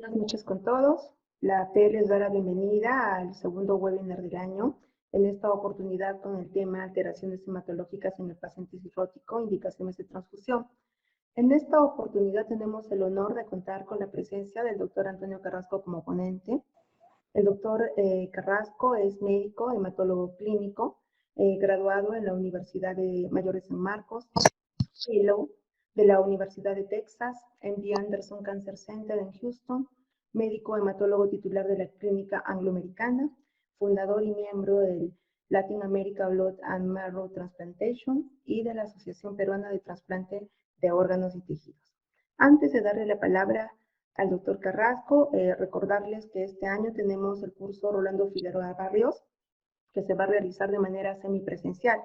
Buenas noches con todos. La P les da la bienvenida al segundo webinar del año, en esta oportunidad con el tema alteraciones hematológicas en el paciente cirrótico, indicaciones de transfusión. En esta oportunidad tenemos el honor de contar con la presencia del doctor Antonio Carrasco como ponente. El doctor Carrasco es médico, hematólogo clínico, graduado en la Universidad de Mayores San Marcos, Fellow de la Universidad de Texas, MD Anderson Cancer Center en Houston, médico hematólogo titular de la Clínica Angloamericana, fundador y miembro del Latin America Blood and Marrow Transplantation y de la Asociación Peruana de Trasplante de Órganos y Tejidos. Antes de darle la palabra al doctor Carrasco, recordarles que este año tenemos el curso Rolando Figueroa Barrios, que se va a realizar de manera semipresencial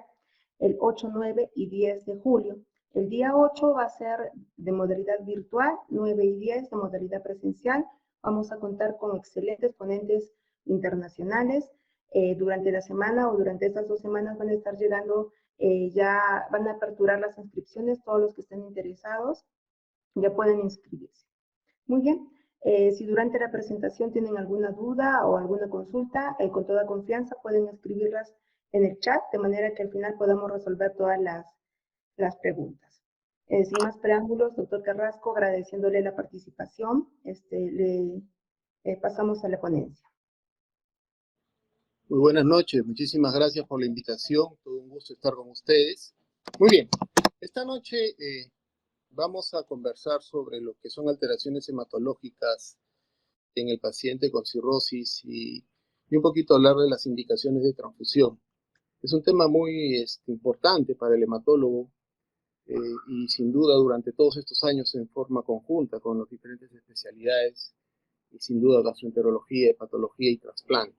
el 8, 9 y 10 de julio. El día 8 va a ser de modalidad virtual, 9 y 10 de modalidad presencial. Vamos a contar con excelentes ponentes internacionales. Durante la semana o durante estas 2 semanas van a estar llegando, ya van a aperturar las inscripciones, todos los que estén interesados ya pueden inscribirse. Muy bien. Si durante la presentación tienen alguna duda o alguna consulta, con toda confianza pueden escribirlas en el chat, de manera que al final podamos resolver todas las preguntas. Sin más preámbulos, doctor Carrasco, agradeciéndole la participación, le pasamos a la ponencia. Muy buenas noches, muchísimas gracias por la invitación, todo un gusto estar con ustedes. Muy bien, esta noche vamos a conversar sobre lo que son alteraciones hematológicas en el paciente con cirrosis y un poquito hablar de las indicaciones de transfusión. Es un tema muy importante para el hematólogo y sin duda durante todos estos años en forma conjunta con las diferentes especialidades y sin duda gastroenterología, hepatología y trasplante.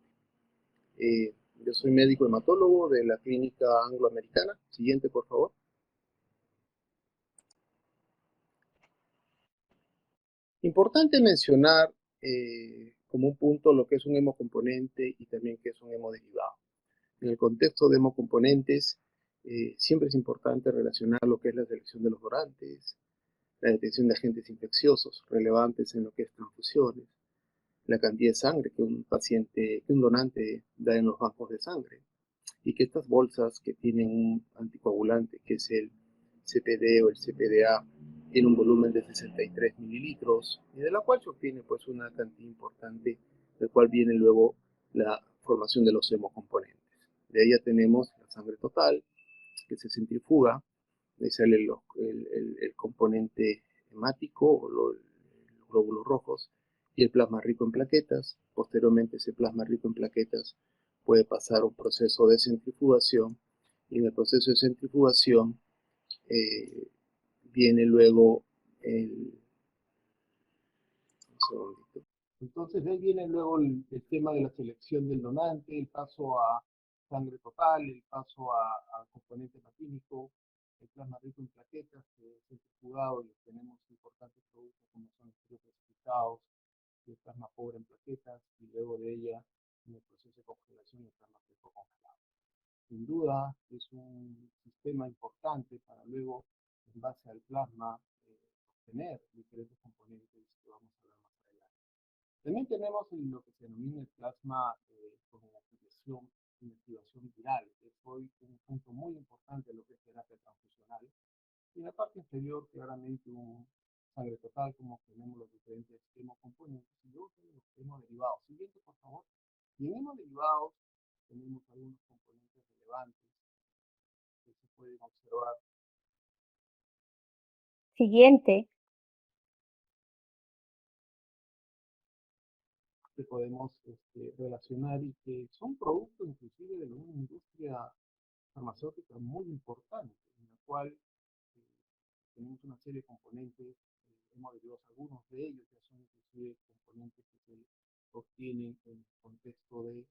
Yo soy médico hematólogo de la Clínica Angloamericana. Siguiente, por favor. Importante mencionar como un punto lo que es un hemocomponente y también qué es un hemodiderivado. En el contexto de hemocomponentes, siempre es importante relacionar lo que es la selección de los donantes, la detección de agentes infecciosos relevantes en lo que es transfusiones, la cantidad de sangre que un donante da en los bancos de sangre, y que estas bolsas que tienen un anticoagulante, que es el CPD o el CPDA, tiene un volumen de 63 mililitros, y de la cual se obtiene pues una cantidad importante, del cual viene luego la formación de los hemocomponentes. De ahí ya tenemos la sangre total, que se centrifuga, ahí sale el componente hemático o los glóbulos rojos, y el plasma rico en plaquetas. Posteriormente ese plasma rico en plaquetas puede pasar un proceso de centrifugación, y en el proceso de centrifugación viene luego el... Un segundito. Entonces de ahí viene luego el tema de la selección del donante, el paso a sangre total, el paso a componente hematínico, el plasma rico en plaquetas, que es centrifugado y obtenemos importantes productos como son los precipitados, el plasma pobre en plaquetas, y luego de ella en el proceso de congelación el plasma rico congelado. Sin duda es un sistema importante para luego, en base al plasma, obtener diferentes componentes que vamos a ver más adelante. También tenemos lo que se denomina el plasma con inactivación viral, que es hoy un punto muy importante de lo que es terapia transfusional. Y en la parte inferior, claramente un sangre total, como tenemos los diferentes hemocomponentes, y luego tenemos los hemoderivados. Siguiente, por favor. Y en hemoderivados tenemos algunos componentes relevantes que se pueden observar. Siguiente. Que podemos relacionar y que son productos inclusive de una industria farmacéutica muy importante, en la cual tenemos una serie de componentes hemoderivados. Algunos de ellos ya son inclusive componentes que se obtienen en el contexto de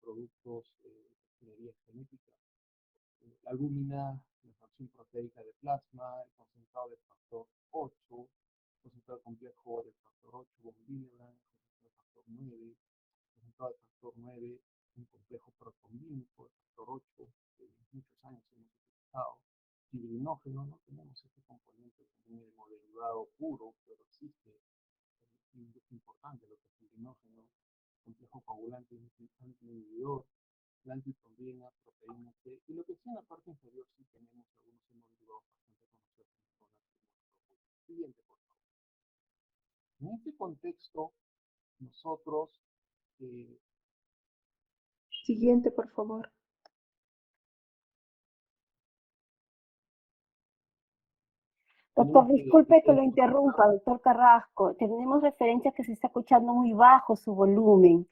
productos de ingeniería genética. La albúmina, la fracción proteica de plasma, el concentrado del factor 8, el concentrado complejo del factor 8, von Willebrand, el concentrado del factor 9, el concentrado del factor 9, un complejo protombínico, el factor 8, que en muchos años hemos utilizado. Fibrinógeno, no tenemos este componente como un hemoderivado puro, pero existe es importante, lo que es fibrinogen, complejo coagulante, antiinhibidor, la antitrombina, proteína C, y lo que sí en la parte inferior sí tenemos algunos hemoderivados bastante conocidos como son las inmunoglóbulinas. Siguiente, por favor. En este contexto, nosotros eh, Siguiente, por favor. Doctor, tenemos disculpe que lo identificar. interrumpa, doctor Carrasco. Tenemos referencia que se está escuchando muy bajo su volumen.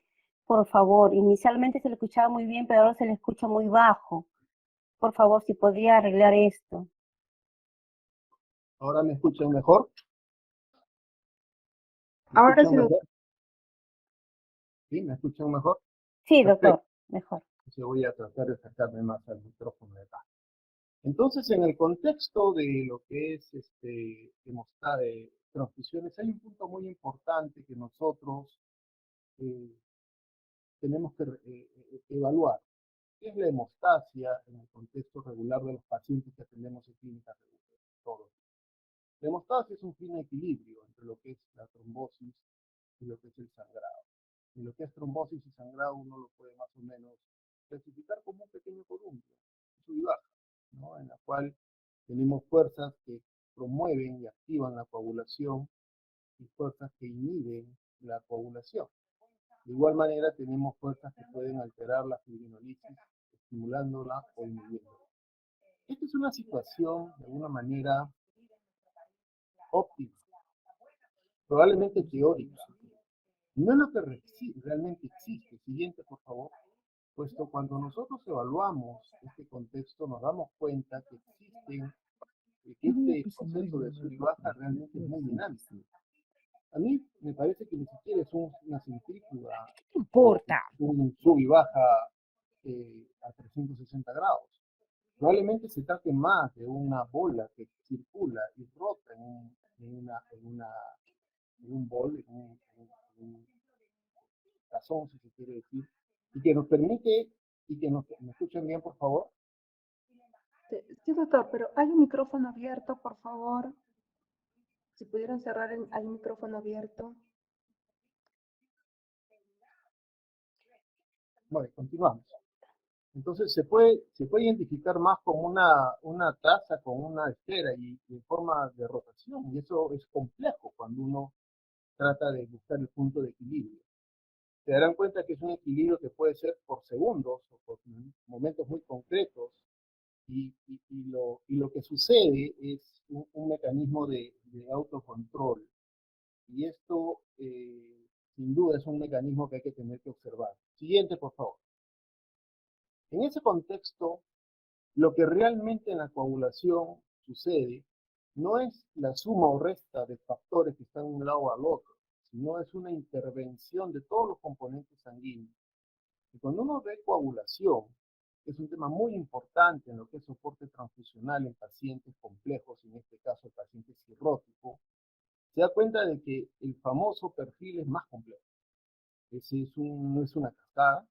Por favor, inicialmente se le escuchaba muy bien, pero ahora se le escucha muy bajo. Por favor, si podría arreglar esto. ¿Ahora me escuchan mejor? ¿Me Ahora escuchan sí, mejor? ¿Sí? ¿Me escuchan mejor? Sí, Perfecto. doctor, mejor. Entonces voy a tratar de acercarme más al micrófono de acá. Entonces, en el contexto de lo que es transfusiones, hay un punto muy importante que nosotros eh, tenemos que evaluar, que es la hemostasia en el contexto regular de los pacientes que atendemos en clínicas regulares. Todos. La hemostasia es un fino equilibrio entre lo que es la trombosis y lo que es el sangrado. Y lo que es trombosis y sangrado uno lo puede más o menos clasificar como un pequeño columpio, sub y baja, ¿no? En la cual tenemos fuerzas que promueven y activan la coagulación y fuerzas que inhiben la coagulación. De igual manera tenemos fuerzas que pueden alterar la fibrinolisis, estimulándola o inhibiéndola. Esta es una situación de alguna manera óptima, probablemente teórica. No es lo que realmente existe. Siguiente, por favor. Puesto cuando nosotros evaluamos este contexto nos damos cuenta que este proceso de sub y baja realmente es muy dinámico. A mí me parece que ni siquiera es una centrífuga o Importa. un sub y baja a 360 grados. Probablemente se trate más de una bola que circula y rota en un bol, en un tazón, si se quiere decir, y que nos permite, ¿me escuchan bien, por favor? Sí, doctor, pero hay un micrófono abierto, por favor. Si pudieran cerrar, hay un micrófono abierto. Bueno, continuamos. Entonces se puede identificar más como una taza con una esfera y en forma de rotación, y eso es complejo cuando uno trata de buscar el punto de equilibrio. Se darán cuenta que es un equilibrio que puede ser por segundos o por momentos muy concretos, y lo que sucede es un mecanismo de autocontrol, y esto sin duda es un mecanismo que hay que tener que observar. Siguiente, por favor. En ese contexto, lo que realmente en la coagulación sucede no es la suma o resta de factores que están de un lado al otro, sino es una intervención de todos los componentes sanguíneos. Y cuando uno ve coagulación, que es un tema muy importante en lo que es soporte transfusional en pacientes complejos, en este caso el paciente cirrótico, se da cuenta de que el famoso perfil es más complejo. No es una cascada,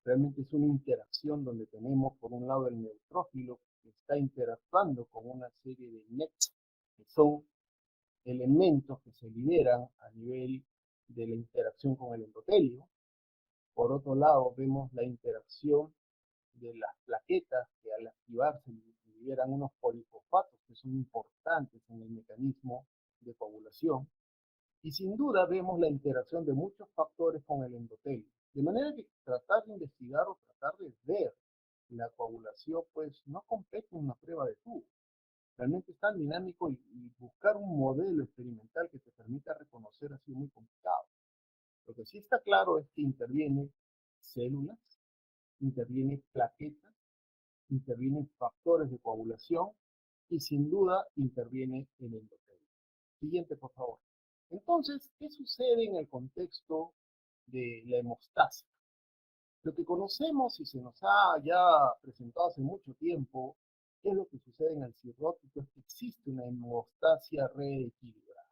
realmente es una interacción donde tenemos por un lado el neutrófilo que está interactuando con una serie de NETs, que son elementos que se liberan a nivel de la interacción con el endotelio. Por otro lado, vemos la interacción de las plaquetas que al activarse liberan unos polifosfatos que son importantes en el mecanismo de coagulación. Y sin duda vemos la interacción de muchos factores con el endotelio. De manera que tratar de investigar o tratar de ver la coagulación, pues no compete en una prueba de tubo. Realmente es tan dinámico y buscar un modelo experimental que te permita reconocer ha sido muy complicado. Lo que sí está claro es que intervienen células, intervienen plaquetas, intervienen factores de coagulación y sin duda interviene el endotelio. Siguiente, por favor. Entonces, ¿qué sucede en el contexto de la hemostasia? Lo que conocemos y se nos ha ya presentado hace mucho tiempo, ¿qué es lo que sucede en el cirrótico? Es que existe una hemostasia reequilibrada.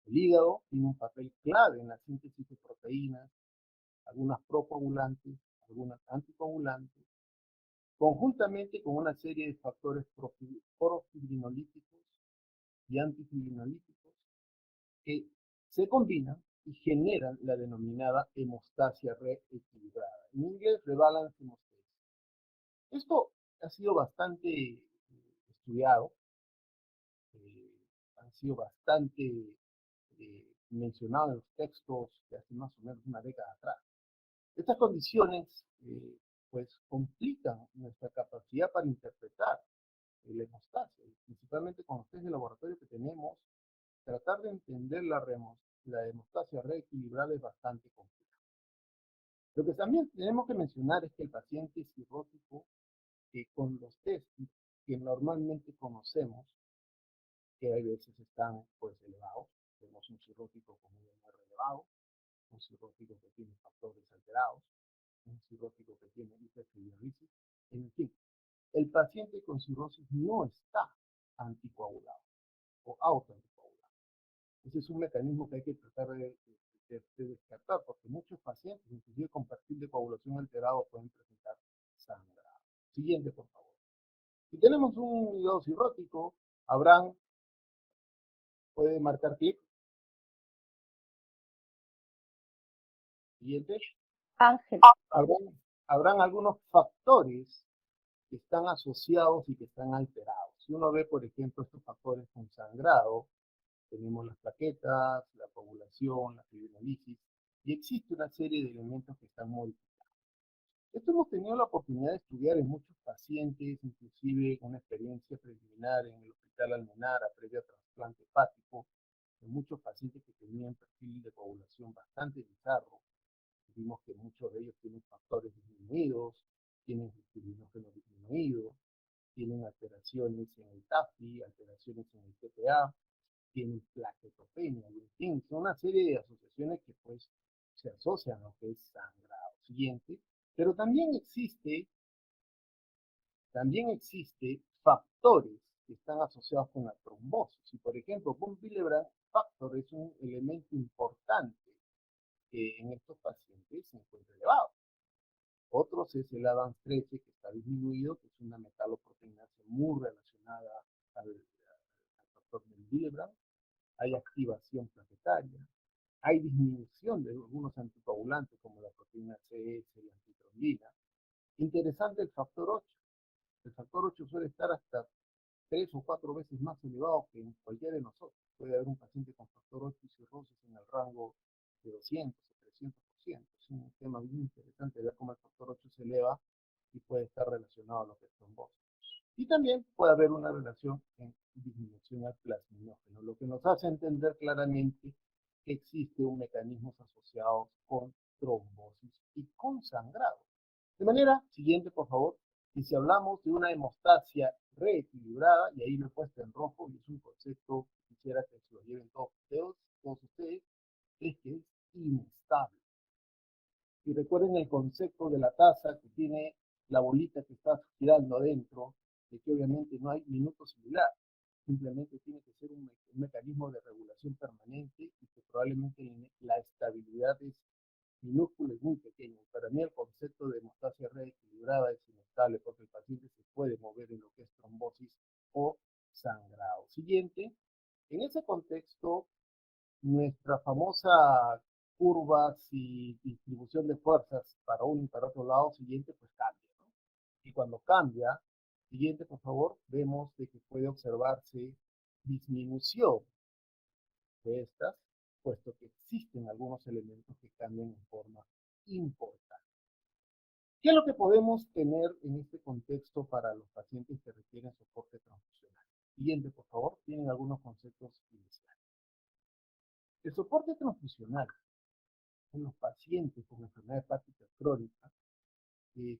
El hígado tiene un papel clave en la síntesis de proteínas, algunas procoagulantes, algunas anticoagulantes, conjuntamente con una serie de factores profibrinolíticos y antifibrinolíticos que se combinan y generan la denominada hemostasia reequilibrada. En inglés, rebalance hemostasis. Esto ha sido bastante estudiado, ha sido bastante mencionado en los textos de hace más o menos una década atrás. Estas condiciones pues complican nuestra capacidad para interpretar la hemostasia, principalmente con los test de laboratorio que tenemos. Tratar de entender la hemostasia reequilibrada es bastante complejo. Lo que también tenemos que mencionar es que el paciente cirrótico, con los test que normalmente conocemos, que a veces están pues elevados, tenemos un cirrótico con un INR elevado, un cirrótico que tiene factores alterados, un cirrótico que tiene hiperfibrosis, en fin, el paciente con cirrosis no está anticoagulado o autoanticoagulado. Ese es un mecanismo que hay que tratar de descartar, porque muchos pacientes, inclusive con perfil de coagulación alterado, pueden presentar sangrado. Siguiente, por favor. Si tenemos un hígado cirrótico, Abraham puede marcar clic. Siguiente. Ángel, Habrán algunos factores que están asociados y que están alterados. Si uno ve, por ejemplo, estos factores con sangrado, tenemos las plaquetas, la coagulación, la fibrinolisis, y existe una serie de elementos que están modificados. Esto hemos tenido la oportunidad de estudiar en muchos pacientes, inclusive una experiencia preliminar en el Hospital Almenara, previo a trasplante hepático, en muchos pacientes que tenían perfil de coagulación bastante bizarro. Vimos que muchos de ellos tienen factores disminuidos, tienen fibrinogen disminuido, tienen alteraciones en el TAFI, alteraciones en el TPA, tienen plaquetopenia, en fin, son una serie de asociaciones que pues se asocian a lo que es sangrado. Siguiente, pero también existe factores que están asociados con la trombosis. Y por ejemplo, von Willebrand factor es un elemento importante que en estos pacientes se encuentra elevado. Otros es el ADAMS 13, que está disminuido, que es una metaloproteinasa muy relacionada al factor de Willebrand. Hay activación plaquetaria, hay disminución de algunos anticoagulantes como la proteína CS, la antitrombina. Interesante el factor 8. El factor 8 suele estar hasta 3 o 4 veces más elevado que en cualquiera de nosotros. Puede haber un paciente con factor 8 y cirrosis en el rango de 200 o 300%. Es un tema muy interesante ver cómo el factor 8 se eleva y puede estar relacionado a lo que es trombosis. Y también puede haber una relación en disminución al plasminógeno, lo que nos hace entender claramente que existe un mecanismo asociado con trombosis y con sangrado. De manera siguiente, por favor, y si hablamos de una hemostasia reequilibrada, y ahí lo he puesto en rojo, y es un concepto que quisiera que se lo lleven todos ustedes, es que es inestable. Y recuerden el concepto de la taza que tiene la bolita que está girando adentro, de que obviamente no hay minuto similar, simplemente tiene que ser un mecanismo de regulación permanente y que probablemente la estabilidad es minúscula y muy pequeña. Para mí el concepto de hemostasia reequilibrada es inestable porque el paciente se puede mover en lo que es trombosis o sangrado. Siguiente, en ese contexto, nuestra famosa curvas y distribución de fuerzas para uno y para otro lado, siguiente, pues cambia, ¿no? Y cuando cambia, siguiente, por favor, vemos de que puede observarse disminución de estas, puesto que existen algunos elementos que cambian en forma importante. ¿Qué es lo que podemos tener en este contexto para los pacientes que requieren soporte transfusional? Siguiente, por favor, tienen algunos conceptos iniciales. El soporte transfusional en los pacientes con enfermedad hepática crónica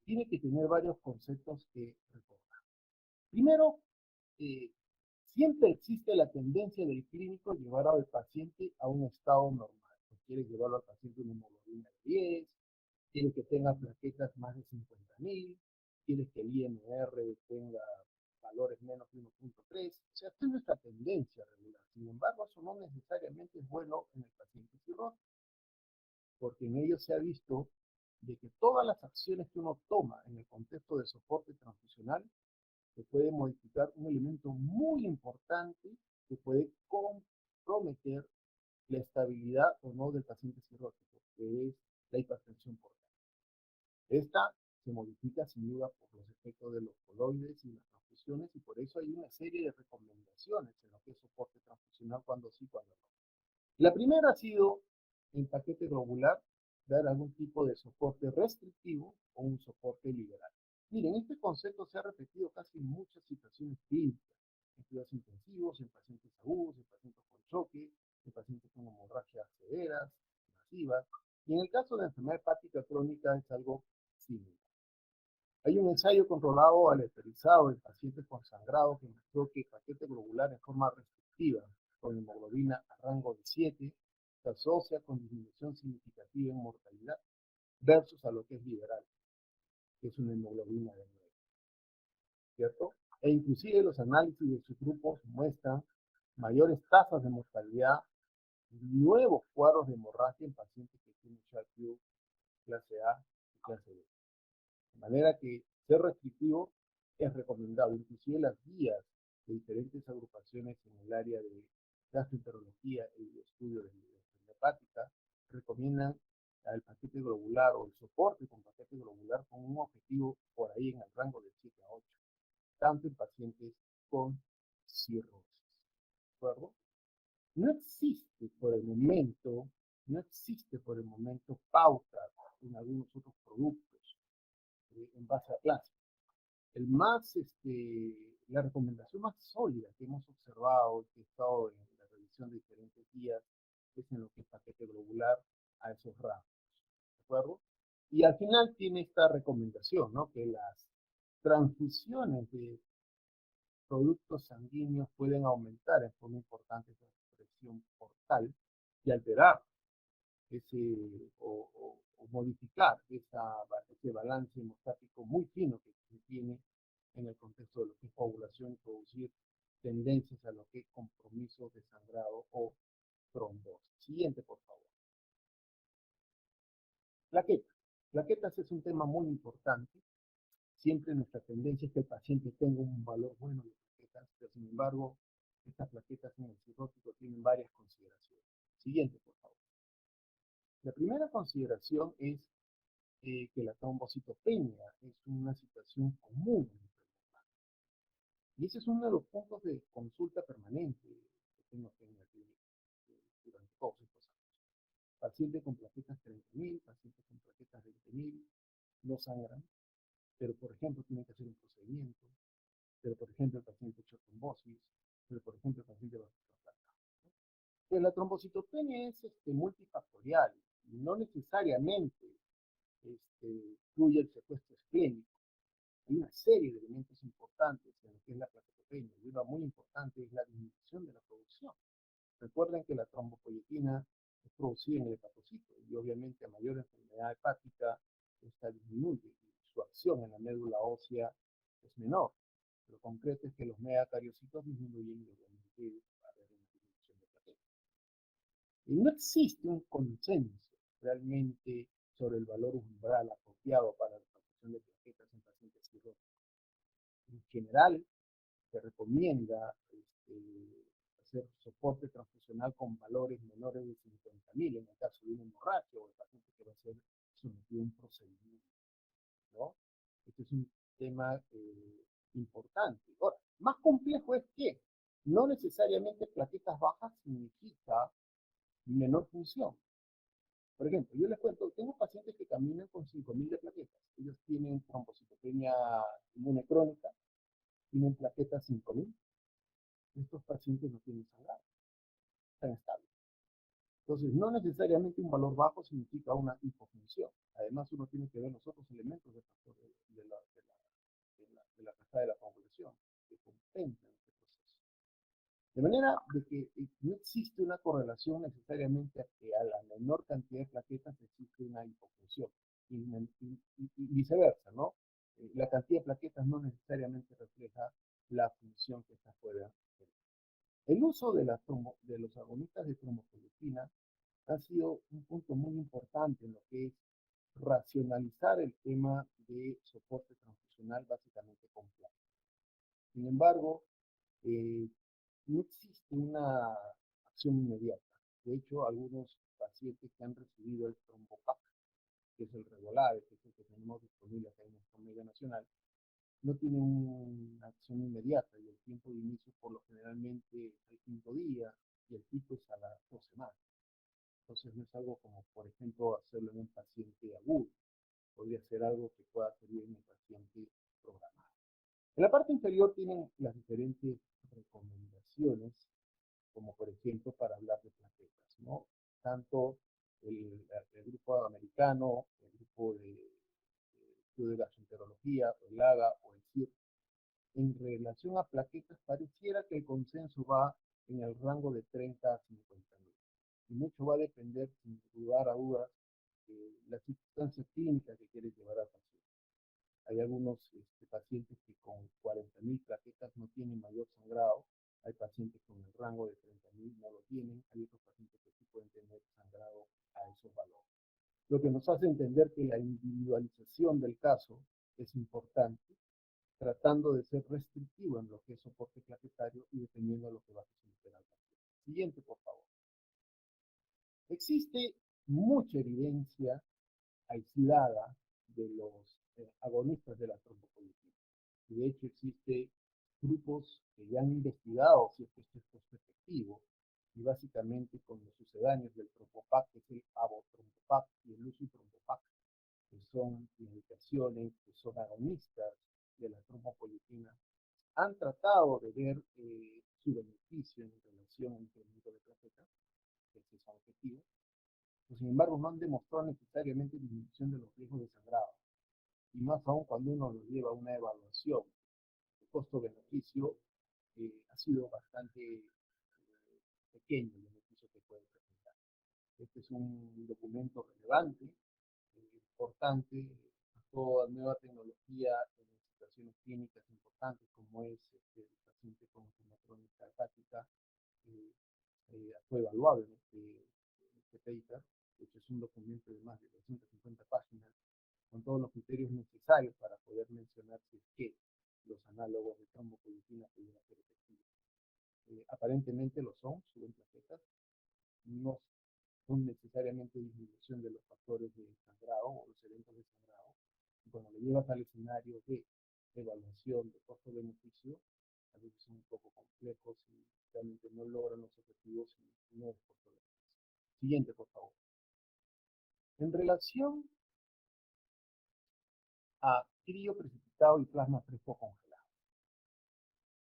tiene que tener varios conceptos que recordar. Primero, siempre existe la tendencia del clínico llevar al paciente a un estado normal. Quiere llevarlo al paciente a una hemoglobina de 10, quiere que tenga plaquetas más de 50.000, quiere que el INR tenga valores menos de 1.3. O sea, esta es nuestra tendencia regular. Sin embargo, eso no necesariamente es bueno en el paciente cirrótico, porque en ello se ha visto de que todas las acciones que uno toma en el contexto de soporte transfusional se puede modificar un elemento muy importante que puede comprometer la estabilidad o no del paciente cirrótico, que es la hipertensión portal. Esta se modifica sin duda por los efectos de los coloides y las transfusiones, y por eso hay una serie de recomendaciones en lo que es soporte transfusional cuando sí, cuando no. La primera ha sido en paquete globular dar algún tipo de soporte restrictivo o un soporte liberal. Miren, este concepto se ha repetido casi en muchas situaciones clínicas, en cuidados intensivos, en pacientes agudos, en pacientes con choque, en pacientes con hemorragias severas, masivas, y en el caso de enfermedad hepática crónica es algo similar. Hay un ensayo controlado aleatorizado en pacientes con sangrado que mostró que el paquete globular en forma restrictiva, con hemoglobina a rango de 7, se asocia con disminución significativa en mortalidad versus a lo que es liberal, que es una hemoglobina de 9, ¿cierto? E inclusive los análisis de sus grupos muestran mayores tasas de mortalidad, nuevos cuadros de hemorragia en pacientes que tienen Child-Pugh clase A y clase B. De manera que ser restrictivo es recomendado. Inclusive las guías de diferentes agrupaciones en el área de gastroenterología y estudio de enfermedad hepática recomiendan el paquete globular o el soporte con paquete globular con un objetivo por ahí en el rango de 7 a 8, tanto en pacientes con cirrosis. ¿De acuerdo? No existe por el momento, no existe por el momento pauta en algunos otros productos en base a clase. La recomendación más sólida que hemos observado, que he estado en la revisión de diferentes guías, es en lo que es paquete globular a esos rangos, ¿de acuerdo? Y al final tiene esta recomendación, ¿no? Que las transfusiones de productos sanguíneos pueden aumentar en forma importante esa presión portal y alterar o modificar ese balance hemostático muy fino que se tiene en el contexto de lo que es coagulación y producir tendencias a lo que es compromiso de sangrado o trombosis. Siguiente, por favor. Plaquetas. Plaquetas es un tema muy importante. Siempre nuestra tendencia es que el paciente tenga un valor bueno de plaquetas, pero sin embargo, estas plaquetas en el cirrótico tienen varias consideraciones. Siguiente, por favor. La primera consideración es que la trombocitopenia es una situación común en nuestra enfermedad. Y ese es uno de los puntos de consulta permanente que tengo aquí en la clínica durante todos estos años. Pacientes con plaquetas 30.000, pacientes con plaquetas 20.000, no sangran, pero por ejemplo tienen que hacer un procedimiento, pero por ejemplo el paciente ha hecho trombosis, pero por ejemplo el paciente va a trasplantado. Pues la trombocitopenia es multifactorial y no necesariamente incluye el secuestro esplénico. Hay una serie de elementos importantes en lo que es la plaquetopenia, y una muy importante es la disminución de la producción. Recuerden que la trombopoyetina es producida en el hepatocito y obviamente a mayor enfermedad hepática esta disminuye y su acción en la médula ósea es menor. Lo concreto es que los megacariocitos disminuyen y obviamente va a haber una disminución de plaquetas. Y no existe un consenso realmente sobre el valor umbral apropiado para la transfusión de plaquetas en pacientes cirróticos. En general, se recomienda hacer soporte transfusional con valores menores de 50.000 en el caso de un hemorragia o el paciente que va a ser sometido a un procedimiento, ¿no? Este es un tema importante. Ahora, más complejo es que no necesariamente plaquetas bajas significa menor función. Por ejemplo, yo les cuento, tengo pacientes que caminan con 5.000 de plaquetas. Ellos tienen trombocitopenia inmune crónica, tienen plaquetas 5.000. Estos pacientes no tienen sangrado, están estables. Entonces, no necesariamente un valor bajo significa una hipofunción. Además, uno tiene que ver los otros elementos de la cascada de la coagulación que contemplan este proceso. De manera de que no existe una correlación necesariamente a que a la menor cantidad de plaquetas existe una hipofunción. Y viceversa, ¿no? La cantidad de plaquetas no necesariamente refleja la función que estas puedan tener. El uso de los agonistas de trombopoyetina ha sido un punto muy importante en lo que es racionalizar el tema de soporte transfusional básicamente con placas. Sin embargo, no existe una acción inmediata. De hecho, algunos pacientes que han recibido el trombopac, que es el Revolade, que es el que tenemos disponible acá en nuestra media nacional, no tiene una acción inmediata y el tiempo de inicio por lo generalmente es al 5 día y el pico es a las 2 semanas. Entonces no es algo como, por ejemplo, hacerlo en un paciente agudo. Podría ser algo que pueda servir en el paciente programado. En la parte inferior tienen las diferentes recomendaciones, como por ejemplo para hablar de plaquetas, ¿no? Tanto el grupo americano, el grupo de estudio de gastroenterología, o el AGA o el CIR, en relación a plaquetas, pareciera que el consenso va en el rango de 30 a 50.000. Y mucho va a depender, sin lugar a dudas, de la circunstancia clínica que quieres llevar al paciente. Hay algunos pacientes que con 40.000 plaquetas no tienen mayor sangrado. Hay pacientes con el rango de 30.000 no lo tienen. Hay otros pacientes que sí pueden tener sangrado a esos valores. Lo que nos hace entender que la individualización del caso es importante, tratando de ser restrictivo en lo que es soporte plaquetario y dependiendo de lo que va a someter al paciente. Siguiente, por favor. Existe mucha evidencia aislada de los agonistas de la trombopoietina. Y de hecho existe grupos que ya han investigado si esto es efectivo y básicamente con los sucedáneos del trombopac, que es el avotrombopac y el lucitrombopac, que son medicaciones que son agonistas de la trombopoietina, han tratado de ver su beneficio en relación al incremento de plaquetas, que es objetivo, pero sin embargo no han demostrado necesariamente disminución de los riesgos de sangrado, y más aún cuando uno lo lleva a una evaluación. El costo-beneficio ha sido bastante pequeño el beneficio que puede presentar. Este es un documento relevante, importante, toda nueva tecnología en situaciones clínicas importantes como es el paciente con enfermedad crónica hepática, fue evaluado en este paper. De hecho, es un documento de más de 250 páginas con todos los criterios necesarios para poder mencionar si es que los análogos de trombopoietina pudieran ser efectivos. Aparentemente lo son, suben plaquetas, no son necesariamente disminución de los factores de sangrado o los eventos de sangrado. Y cuando lo llevas al escenario de evaluación de costo-beneficio, a veces son un poco complejos y realmente no logran los objetivos y no es costo-beneficio. Siguiente, por favor. En relación a crío precipitado y plasma fresco congelado.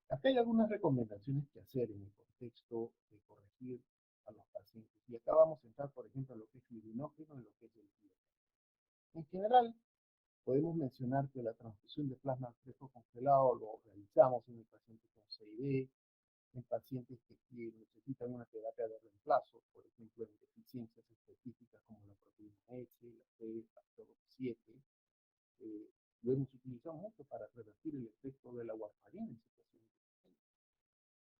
Acá hay algunas recomendaciones que hacer en el contexto de corregir a los pacientes. Y acá vamos a entrar, por ejemplo, en lo que es el urinógeno y lo que es el flujo. En general, podemos mencionar que la transfusión de plasma fresco congelado lo realizamos en el paciente con CID, en pacientes que necesitan una terapia de reemplazo, por ejemplo, en deficiencias específicas como la proteína S, la C, el factor 7. Lo hemos utilizado mucho para revertir el efecto de la warfarina en situaciones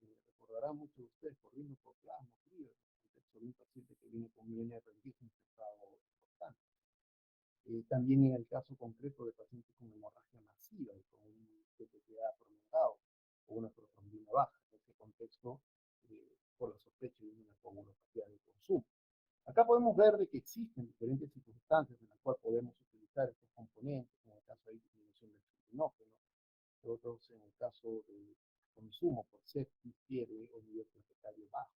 de recordarán muchos de ustedes corriendo por plasma frío, en el contexto de un paciente que viene con INRG infectado importante. También en el caso concreto de pacientes con hemorragia masiva y con un PPTA prolongado o una protrombina baja, en ese contexto, por la sospecha de una coagulopatía de consumo. Acá podemos ver de que existen diferentes circunstancias en las cuales podemos utilizar estos componentes, en el caso de disminución del fibrinógeno, otros en el caso de consumo por sepsis, fiebre o nivel plaquetario bajo.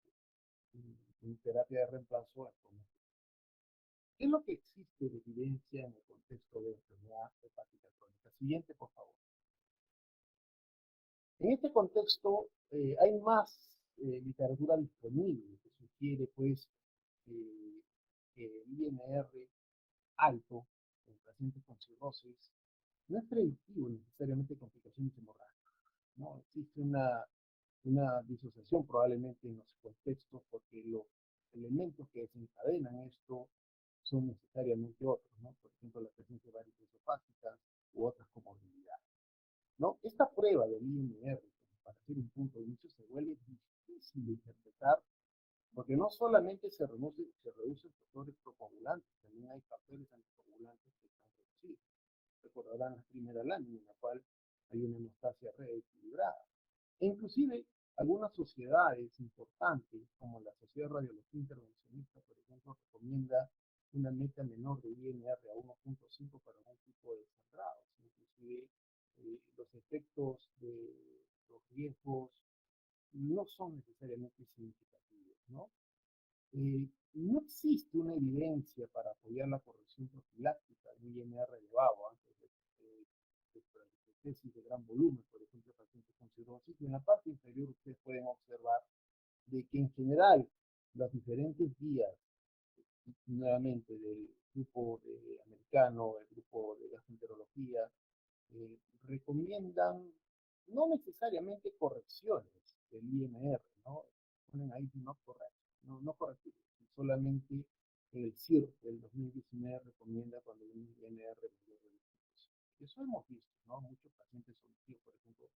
En terapia de reemplazo actualmente. ¿Qué es lo que existe de evidencia en el contexto de enfermedad hepática crónica? Siguiente, por favor. En este contexto hay más literatura disponible que sugiere pues que el INR alto en pacientes con cirrosis no es predictivo necesariamente de complicaciones hemorrágicas, ¿no? Existe una disociación probablemente en los contextos porque los elementos que desencadenan esto son necesariamente otros, ¿no? Por ejemplo, la presencia de varices esofágicas u otras comorbilidades, ¿no? Esta prueba del INR, para hacer un punto de inicio, se vuelve difícil de interpretar porque no solamente se reducen factores procoagulantes, también hay factores anticoagulantes que están reducidos. Recordarán la primera lámina en la cual hay una hemostasia reequilibrada. E inclusive Algunas sociedades importantes, como la Sociedad de Radiología Intervencionista, por ejemplo, recomienda una meta menor de INR a 1.5 para algún tipo de sangrados. Inclusive los efectos de los riesgos no son necesariamente significativos, ¿no? No existe una evidencia para apoyar la corrección profiláctica de un INR elevado antes de tesis de gran volumen, por ejemplo, pacientes con cirrosis. Y en la parte inferior ustedes pueden observar de que en general las diferentes guías, nuevamente del grupo de americano, el grupo de gastroenterología, recomiendan no necesariamente correcciones del INR, ¿no? Ponen ahí no correcto, no correctivo, solamente el CIR del 2019 recomienda cuando hay un INR mayor de 20%. Eso hemos visto, ¿no? Muchos pacientes sometidos, por ejemplo,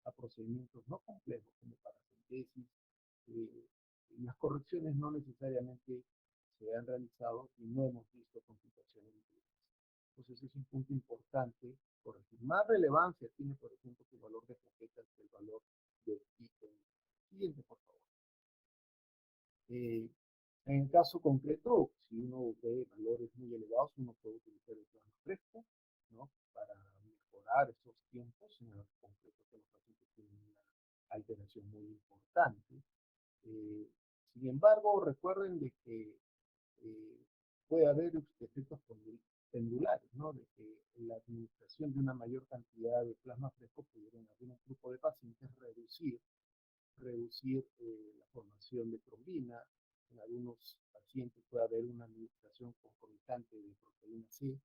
a procedimientos no complejos como paracentesis, las correcciones no necesariamente se han realizado y no hemos visto complicaciones incluidas. Entonces es un punto importante corregir. Más relevancia tiene, por ejemplo, el valor de plaquetas que el valor de IgM. Siguiente, por favor. En el caso concreto, si uno ve valores muy elevados, uno puede utilizar el plasma fresco, ¿no? Para mejorar esos tiempos, en el concreto que los pacientes tienen una alteración muy importante. Sin embargo, recuerden de que puede haber efectos pendulares, ¿no? De que la administración de una mayor cantidad de plasma fresco pudiera en algún grupo de pacientes reducir la formación de trombina. En algunos pacientes puede haber una administración concomitante de proteína C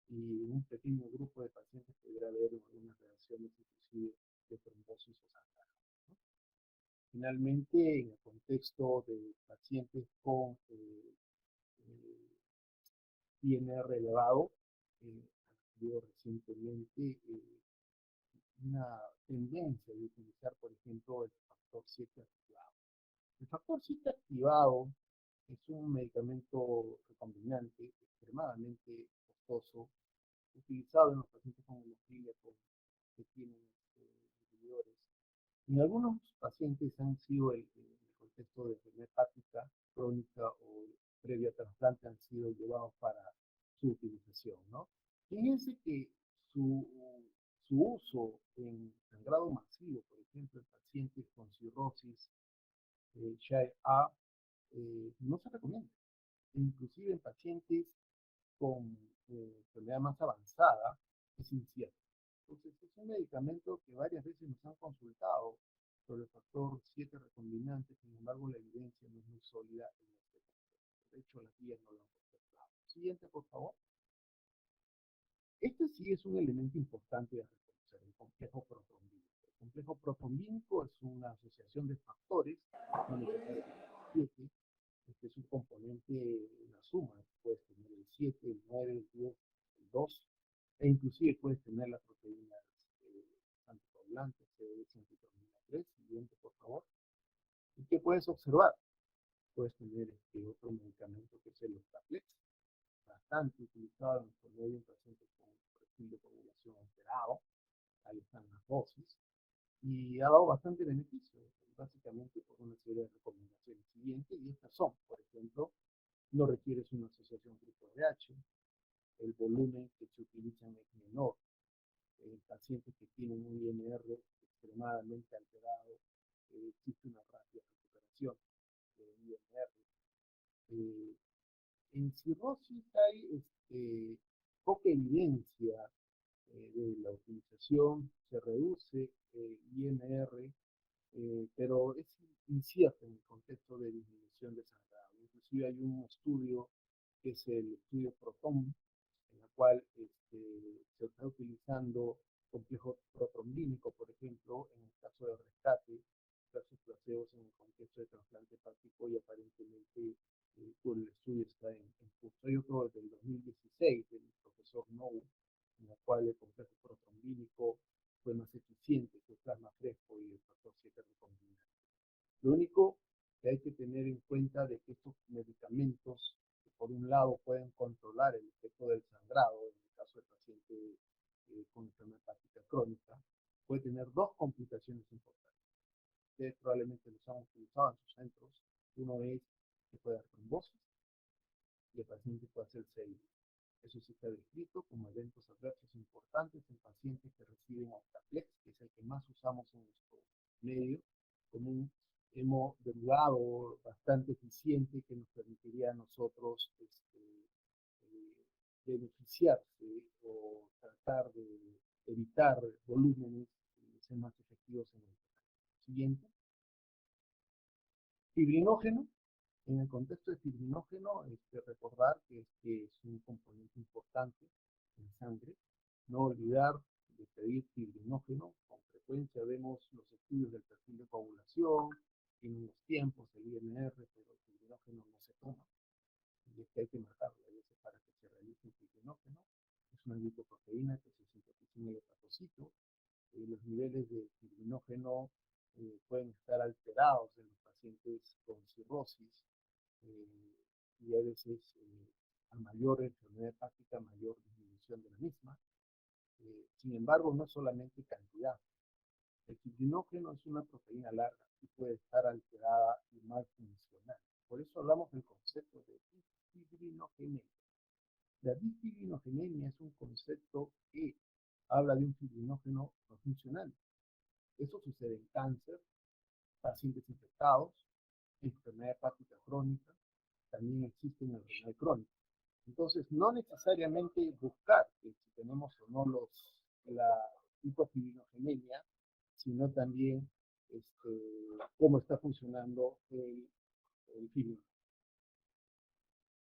y en un pequeño grupo de pacientes podría haber algunas reacciones inclusive de trombosis o sangrado, ¿no? Finalmente, en el contexto de pacientes con INR elevado, ha habido recientemente una tendencia de utilizar, por ejemplo, el factor 7 activado. El factor 7 activado es un medicamento recombinante extremadamente costoso, utilizado en los pacientes con hemofilia que tienen inhibidores. En algunos pacientes han sido, en el contexto de enfermedad hepática crónica o previa trasplante, han sido llevados para su utilización, ¿no? Fíjense que su uso en sangrado masivo, por ejemplo, en pacientes con cirrosis, SHAE-A, no se recomienda. Inclusive en pacientes con enfermedad más avanzada, es incierto. Entonces, es un medicamento que varias veces nos han consultado sobre el factor 7 recombinante, sin embargo, la evidencia no es muy sólida en este contexto. De hecho, las guías no lo han contemplado. Siguiente, por favor. Este sí es un elemento importante de reconocer, el complejo protrombínico. El complejo protrombínico es una asociación de factores, no necesariamente 7. Este es un componente, una suma, puedes tener el 7, el 9, el 10, el 2, e inclusive puedes tener las proteínas anticoagulantes, CDS, anticoagulina 3. Siguiente, por favor. ¿Y qué puedes observar? Puedes tener otro medicamento que es el Ostaplex, bastante utilizado en promedio en pacientes con perfil de coagulación alterado. Ahí están las dosis. Y ha dado bastante beneficio, básicamente por una serie de recomendaciones siguientes, y estas son, por ejemplo, no requieres una asociación grupo RH, el volumen que se utiliza es menor, pacientes que tienen un INR extremadamente alterado, existe una rápida recuperación del INR. En cirrosis hay poca evidencia de la utilización, se reduce INR, pero es incierto en el contexto de disminución de sangrado. Inclusive hay un estudio que es el estudio PROTON, en el cual se está utilizando complejo protrombínico, por ejemplo, en el caso de rescate versus placebos en el contexto de trasplante hepático, y aparentemente el estudio está en curso. Hay otro desde el 2016 del profesor Nou, en el cual el complejo protrombínico fue más eficiente que el plasma fresco y el factor 7 recombinante. Lo único que hay que tener en cuenta de que estos medicamentos, que por un lado pueden controlar el efecto del sangrado, en el caso del paciente con enfermedad hepática crónica, puede tener dos complicaciones importantes. Ustedes probablemente usado en sus centros. Uno es que puede haber trombosis y el paciente puede hacer sepsis. Eso sí está descrito como eventos adversos importantes en pacientes que reciben Octaplex, que es el que más usamos en nuestro medio, como un hemodderivado bastante eficiente que nos permitiría a nosotros beneficiarse o tratar de evitar volúmenes y ser más efectivos en el tratamiento. Siguiente. Fibrinógeno. En el contexto de fibrinógeno, recordar que este es un componente importante en sangre. No olvidar de pedir fibrinógeno. Con frecuencia vemos los estudios del perfil de coagulación, tienen los tiempos, el INR, pero el fibrinógeno no se toma. Y es que hay que marcarlo a veces para que se realice el fibrinógeno. Es una glicoproteína que se sintetiza en el hepatocito. Los niveles de fibrinógeno pueden estar alterados en los pacientes con cirrosis y a veces a mayor enfermedad hepática, mayor disminución de la misma. Sin embargo, no solamente cantidad. El fibrinógeno es una proteína larga y puede estar alterada y mal funcional. Por eso hablamos del concepto de disfibrinogenemia. La disfibrinogenemia es un concepto que habla de un fibrinógeno no funcional. Eso sucede en cáncer, pacientes infectados, enfermedad hepática crónica, también existe en enfermedad crónica. Entonces, no necesariamente buscar si tenemos o no la hipofibinogenemia, sino también cómo está funcionando el fibrino.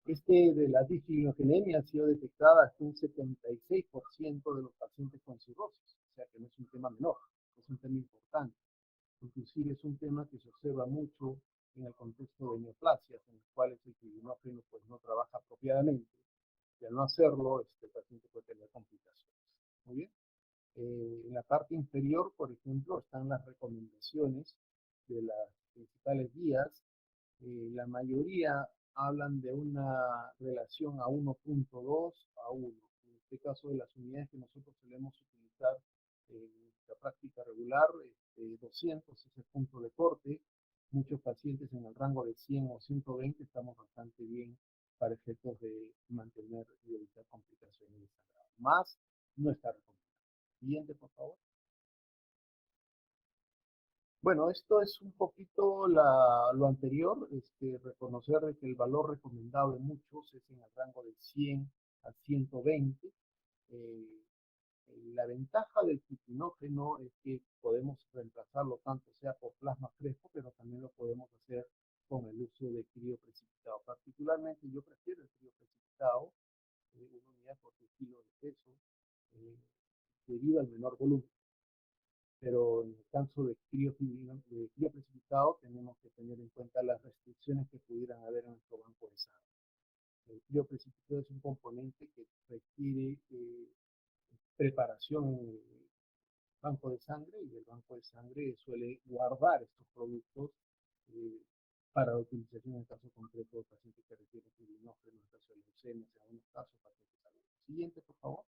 De la disfibinogenemia ha sido detectada hasta un 76% de los pacientes con cirrosis, o sea que no es un tema menor, es un tema importante. Inclusive es un tema que se observa mucho en el contexto de neoplasias, en los cuales el fibrinógeno pues, no trabaja apropiadamente, y al no hacerlo, el paciente puede tener complicaciones. Muy bien. En la parte inferior, por ejemplo, están las recomendaciones de las principales guías. La mayoría hablan de una relación a 1.2 a 1. En este caso, de las unidades que nosotros solemos utilizar en nuestra práctica regular, 200 es el punto de corte. Muchos pacientes en el rango de 100 o 120 estamos bastante bien para efectos de mantener y evitar complicaciones de sangrado. Más no está recomendado. Siguiente, por favor. Bueno, esto es un poquito lo anterior, reconocer de que el valor recomendado de muchos es en el rango de 100 a 120. La ventaja del fibrinógeno es que podemos reemplazarlo tanto sea por plasma fresco, pero también lo podemos hacer con el uso de crío precipitado. Particularmente yo prefiero el crío precipitado, una unidad por kilo de peso, debido al menor volumen. Pero en el caso de crío precipitado tenemos que tener en cuenta las restricciones que pudieran haber en nuestro banco de sangre. El crío precipitado es un componente que requiere preparación en el banco de sangre y el banco de sangre suele guardar estos productos para la utilización en el caso concreto de pacientes que requieren fibrinógeno, en el caso de leucemia, en algunos casos pacientes adultos. Siguiente, por favor.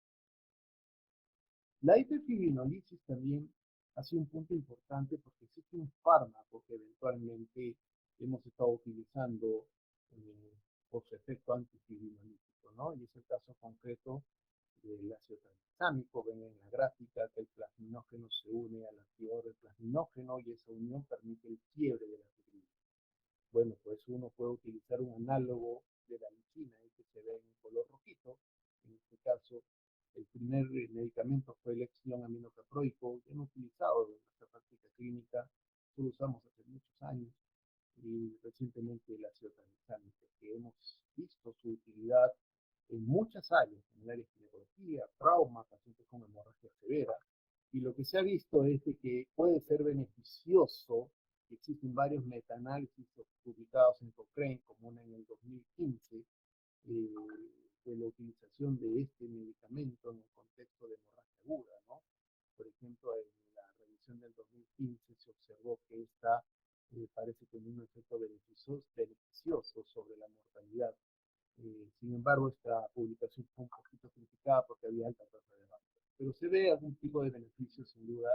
La hiperfibrinolisis también ha sido un punto importante porque existe un fármaco que eventualmente hemos estado utilizando por su efecto antifibrinolítico, ¿no? Y es el caso concreto del ácido tranexámico. Ven en la gráfica que el plasminógeno se une al antidoto del plasminógeno y esa unión permite el quiebre de la fibrina. Bueno, pues uno puede utilizar un análogo de la lisina que se ve en color rojito. En este caso, el primer medicamento fue el Exion aminocaproico, ya no utilizado en nuestra práctica clínica, lo usamos hace muchos años, y recientemente el ácido tranexámico, que hemos visto su utilidad en muchas áreas, en el área de ginecología, trauma, pacientes con hemorragia severa, y lo que se ha visto es que puede ser beneficioso. Existen varios metaanálisis publicados en Cochrane, como una en el 2015, de la utilización de este medicamento en el contexto de hemorragia aguda, ¿no? Por ejemplo, en la revisión del 2015 se observó que esta parece tener un efecto beneficioso sobre la mortalidad. Sin embargo, esta publicación fue un poquito criticada porque había alta tasa de baja. Pero se ve algún tipo de beneficio, sin duda,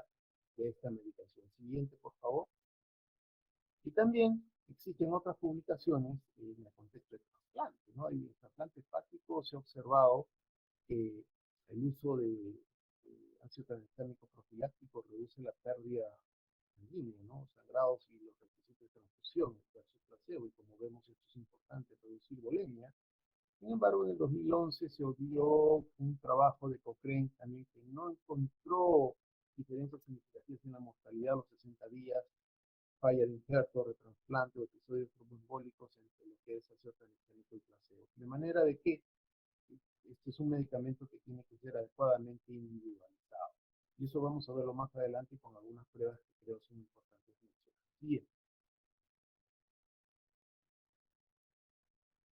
de esta medicación. Siguiente, por favor. Y también existen otras publicaciones en el contexto de trasplante, ¿no? En el trasplante hepático se ha observado que el uso de ácido tranexámico profiláctico reduce la pérdida sanguínea, ¿no? Sangrados y los requisitos de transfusión versus placebo, y como vemos esto es importante, reducir bulimia. Sin embargo, en el 2011 se dio un trabajo de Cochrane también que no encontró diferencias significativas en la mortalidad a los 60 días, falla de injerto, retrasplante o episodios tromboembólicos entre lo que es ácido tranexámico y placebo. De manera de que este es un medicamento que tiene que ser adecuadamente individualizado. Y eso vamos a verlo más adelante con algunas pruebas que creo son importantes mencionar. Siguiente.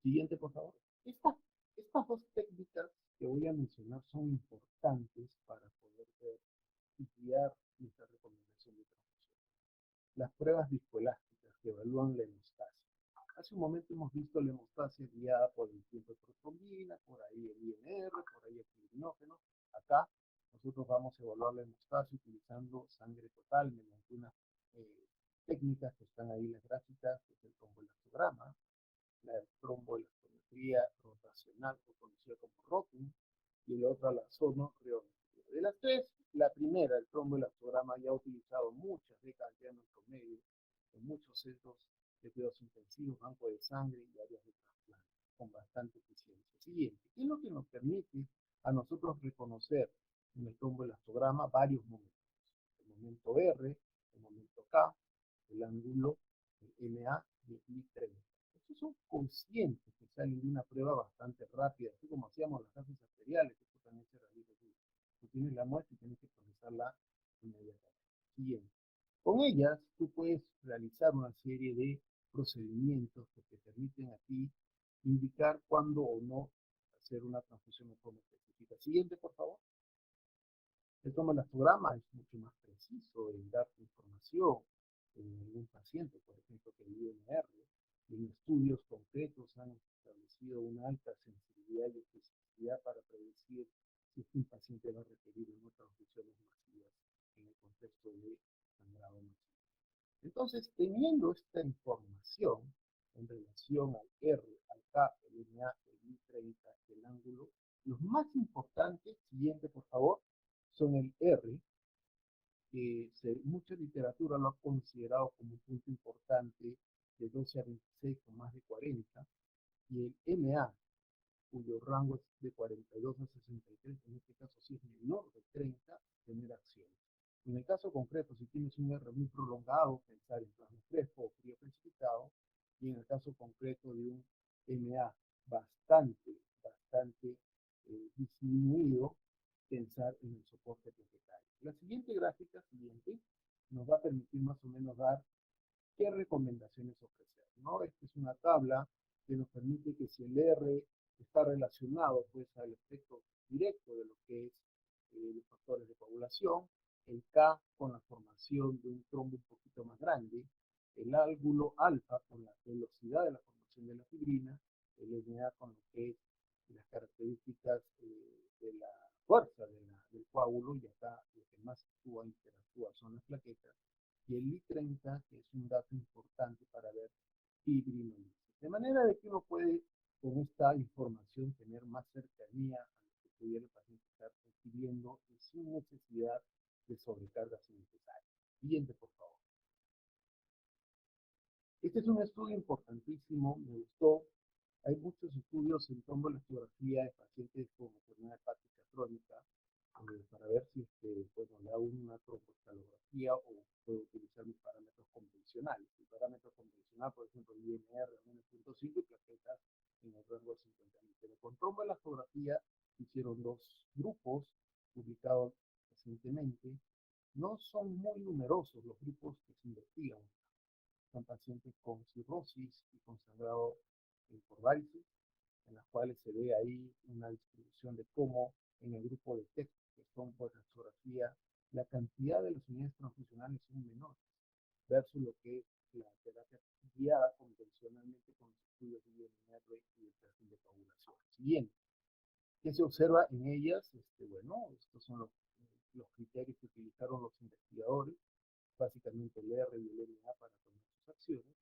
Siguiente, por favor. Estas dos técnicas que voy a mencionar son importantes para poder ver y guiar nuestra recomendación de transfusión. Las pruebas viscoelásticas que evalúan la hemostasia. Hace un momento hemos visto la hemostasia guiada por el tiempo de protrombina, por ahí el INR, por ahí el fibrinógeno. Acá nosotros vamos a evaluar la hemostasia utilizando sangre total mediante unas técnicas que están ahí en las gráficas, que es el tromboelastograma, la tromboelastometría rotacional, o conocida como ROTIN, y la otra la sonorreometría. De las tres, la primera, el tromboelastograma, ya ha utilizado muchas décadas ya en nuestro medio, en muchos centros de cuidados intensivos, banco de sangre y áreas de trasplante, con bastante eficiencia. Siguiente, ¿qué es lo que nos permite a nosotros reconocer en el tromboelastograma varios momentos? El momento R, el momento K, el ángulo, el MA y el I30. Estos son conscientes que salen de una prueba bastante rápida, así como hacíamos las gases arteriales, esto también se realiza así. Tú tienes la muestra y tienes que procesarla inmediatamente. Siguiente. Con ellas, tú puedes realizar una serie de procedimientos que te permiten a ti indicar cuándo o no hacer una transfusión de forma específica. Siguiente, por favor. El tromboelastograma es mucho más preciso en dar información en un paciente, por ejemplo, que el INR. En estudios concretos han establecido una alta sensibilidad y especificidad para predecir si un paciente va a requerir unas transfusiones masivas en el contexto de sangrado masivo. Entonces, teniendo esta información en relación al R, al K, el MA, el I30, el ángulo, los más importantes, siguiente por favor, son el R, que mucha literatura lo ha considerado como un punto importante de 12 a 26 con más de 40, y el MA, cuyo rango es de 42 a 63, en este caso si es menor de 30, tener acciones. En el caso concreto, si tienes un R muy prolongado, pensar en plasma fresco o frío precipitado, y en el caso concreto de un MA bastante disminuido, pensar en el soporte planetario. La siguiente gráfica, nos va a permitir más o menos dar qué recomendaciones ofrecer, ¿no? Esta es una tabla que nos permite que si el R está relacionado pues al efecto directo de lo que es los factores de coagulación, el K con la formación de un trombo un poquito más grande, el ángulo alfa con la velocidad de la formación de la fibrina, el MA con lo que es las características de la fuerza del coágulo, y acá lo que más interactúa son las plaquetas, y el I30, que es un dato importante para ver fibrinolisis. De manera de que uno puede, con esta información, tener más cercanía a lo que pudiera el paciente estar recibiendo sin necesidad de sobrecargas innecesarias. Siguiente, por favor. Este es un estudio importantísimo, me gustó. Hay muchos estudios en tromboelastografía de pacientes con enfermedad hepática crónica, para ver si bueno, le hago una tromboestalografía o puedo utilizar mis parámetros convencionales. El parámetro convencional, por ejemplo, el INR a menos 0.5 y plaquetas en el rango de 50.000. Pero con tromboelastografía hicieron dos grupos publicados recientemente. No son muy numerosos los grupos que se investigan. Son pacientes con cirrosis y con sangrado por varices, en las cuales se ve ahí una distribución de cómo en el grupo de texto, que son por radiografía, la cantidad de las unidades transfusionales son menores, versus lo que es la terapia guiada convencionalmente con los estudios de INR y el perfil de coagulación. Siguiente. ¿Qué se observa en ellas? Bueno, estos son los criterios que utilizaron los investigadores, básicamente el R y el MA para tomar sus sus acciones.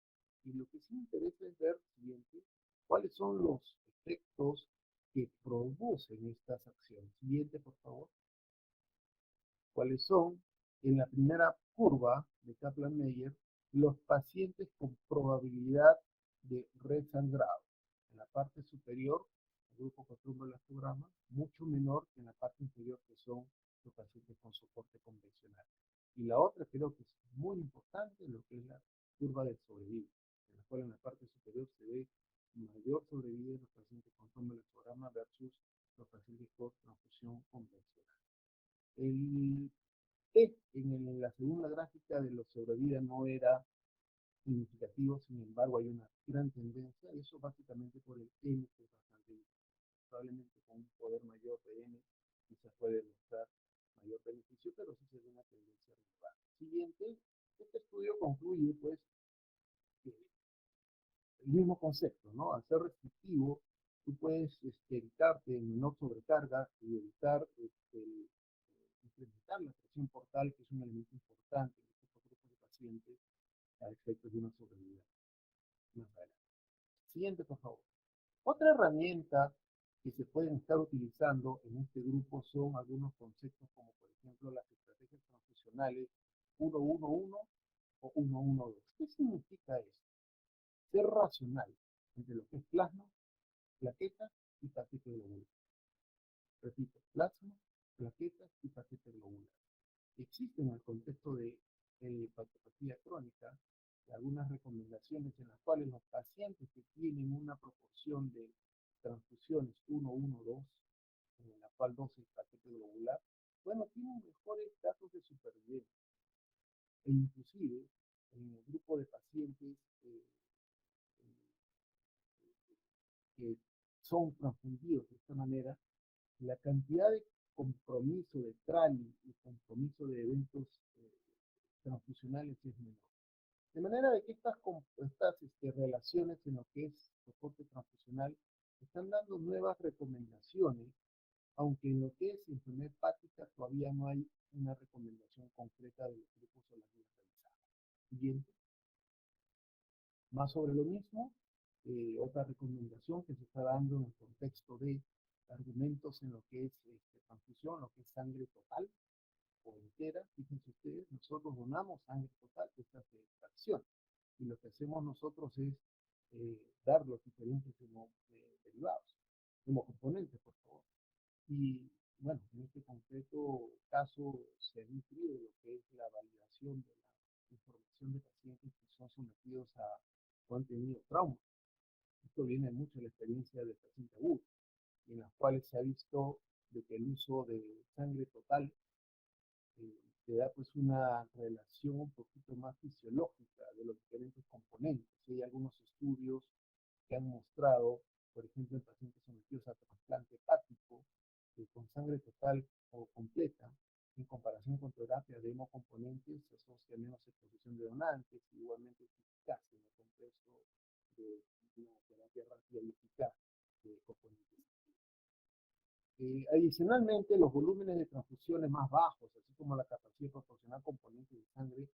Y lo que sí me interesa es ver, siguiente, cuáles son los efectos que producen estas acciones. Siguiente, por favor. ¿Cuáles son? En la primera curva de Kaplan-Meier, los pacientes con probabilidad de resangrado. En la parte superior, el grupo control elastograma, mucho menor que en la parte inferior, que son los pacientes con soporte convencional. Y la otra creo que es muy importante, lo que es la curva del sobrevivo, en la cual en la parte superior se ve mayor sobrevida en los pacientes con tromboelastograma versus los pacientes con transfusión convencional. El T en la segunda gráfica de los sobrevida no era significativo, sin embargo hay una gran tendencia, eso básicamente por el N, que es bastante importante. Probablemente con un poder mayor de N quizás puede demostrar mayor beneficio, pero sí se ve una tendencia relevante. Siguiente, este estudio concluye pues el mismo concepto, ¿no? Al ser restrictivo, tú puedes evitarte menor sobrecarga y evitar incrementar la presión portal, que es un elemento importante en estos grupos de pacientes a efectos de una sobrevida más adelante. Siguiente, por favor. Otra herramienta que se pueden estar utilizando en este grupo son algunos conceptos como, por ejemplo, las estrategias transfusionales 1-1-1 o 1-1-2. ¿Qué significa esto? Ser racional entre lo que es plasma, plaquetas y paquete globular. Repito, plasma, plaquetas y paquete globular. Existen en el contexto de hepatopatía crónica algunas recomendaciones en las cuales los pacientes que tienen una proporción de transfusiones 1-1-2, en la cual 2 es paquete globular, bueno, tienen mejores datos de supervivencia. E inclusive, en el grupo de pacientes que son transfundidos de esta manera, la cantidad de compromiso de TRALI y compromiso de eventos transfusionales es menor. De manera de que estas relaciones en lo que es soporte transfusional están dando nuevas recomendaciones, aunque en lo que es enfermedad hepática todavía no hay una recomendación concreta de los grupos o las guías realizadas. Siguiente. Más sobre lo mismo, otra recomendación que se está dando en el contexto de argumentos en lo que es transfusión, lo que es sangre total o entera. Fíjense ustedes, nosotros donamos sangre total, esta es fracción. Y lo que hacemos nosotros es dar los diferentes derivados, hemocomponentes, por favor. Y bueno, en este concreto caso se ha incluido lo que es la validación de la información de pacientes que son sometidos a o han tenido trauma. Esto viene mucho de la experiencia del paciente agudo, en las cuales se ha visto de que el uso de sangre total te da pues una relación un poquito más fisiológica de los diferentes componentes. Y hay algunos estudios que han mostrado, por ejemplo, en pacientes sometidos a trasplante hepático, con sangre total o completa, en comparación con terapia de hemocomponentes, se asocia menos exposición de donantes y igualmente es eficaz en el contexto de una terapia rápida y eficaz de componentes. Adicionalmente, los volúmenes de transfusiones más bajos, así como la capacidad de proporcionar componentes de sangre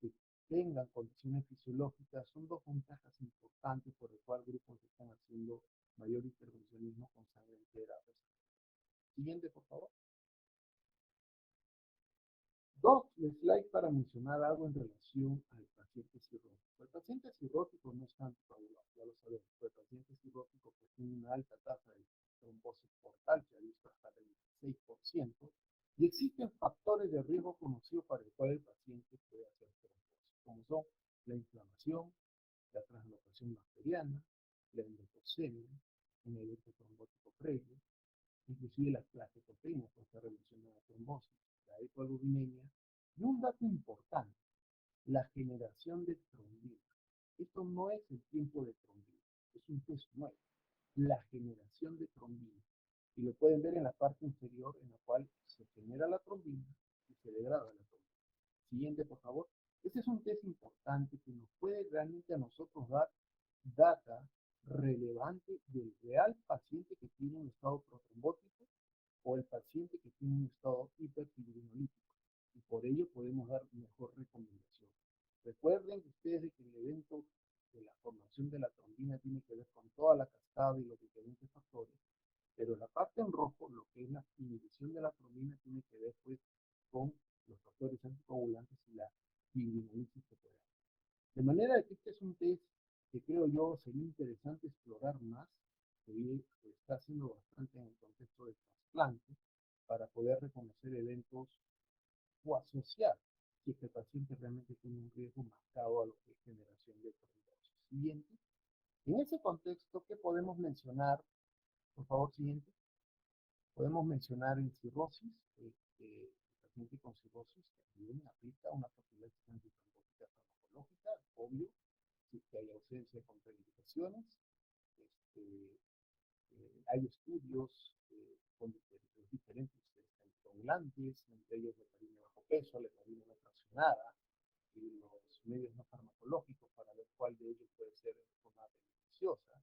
que tengan condiciones fisiológicas, son dos ventajas importantes por el cual grupos están haciendo mayor intervencionismo con sangre entera. Siguiente, por favor. Dos slides para mencionar algo en relación al paciente cirrótico. El paciente cirrótico no es tan coagulado, ya lo sabemos, pero el paciente cirrótico pues, tiene una alta tasa de trombosis portal, que ha visto hasta el 26%, y existen factores de riesgo conocidos para el cual el paciente puede hacer trombosis, como son la inflamación, la translocación bacteriana, la endotoxemia, un evento trombótico previo, inclusive las plaquetopenas puede estar relacionada a trombosis, la hipoalbuminemia, y un dato importante, la generación de trombina. Esto no es el tiempo de trombina, es un test nuevo, la generación de trombina. Y lo pueden ver en la parte inferior en la cual se genera la trombina y se degrada la trombina. Siguiente, por favor. Este es un test importante que nos puede realmente a nosotros dar data relevante del real paciente que tiene un estado protrombótico o el paciente que tiene un estado hiperfibrinolytico. Y por ello podemos dar mejor recomendación. Recuerden ustedes de que el evento de la formación de la trombina tiene que ver con toda la cascada y los diferentes factores, pero la parte en rojo, lo que es la inhibición de la trombina, tiene que ver pues con los factores anticoagulantes y la fibrinolisis que puede haber. De manera que este es un test que creo yo sería interesante explorar más, que hoy se está haciendo bastante en el contexto de trasplante, para poder reconocer eventos o asociar si este paciente realmente tiene un riesgo marcado a lo que es generación de trombosis. Siguiente. En ese contexto, ¿qué podemos mencionar? Por favor, siguiente. Podemos mencionar en cirrosis, el paciente con cirrosis también aplica una profilaxis antitrombótica farmacológica, obvio, si hay ausencia de contraindicaciones. Hay estudios con diferentes anticoagulantes, entre ellos heparina bajo peso, la heparina no fraccionada, y los medios no farmacológicos para ver cuál de ellos puede ser de forma beneficiosa.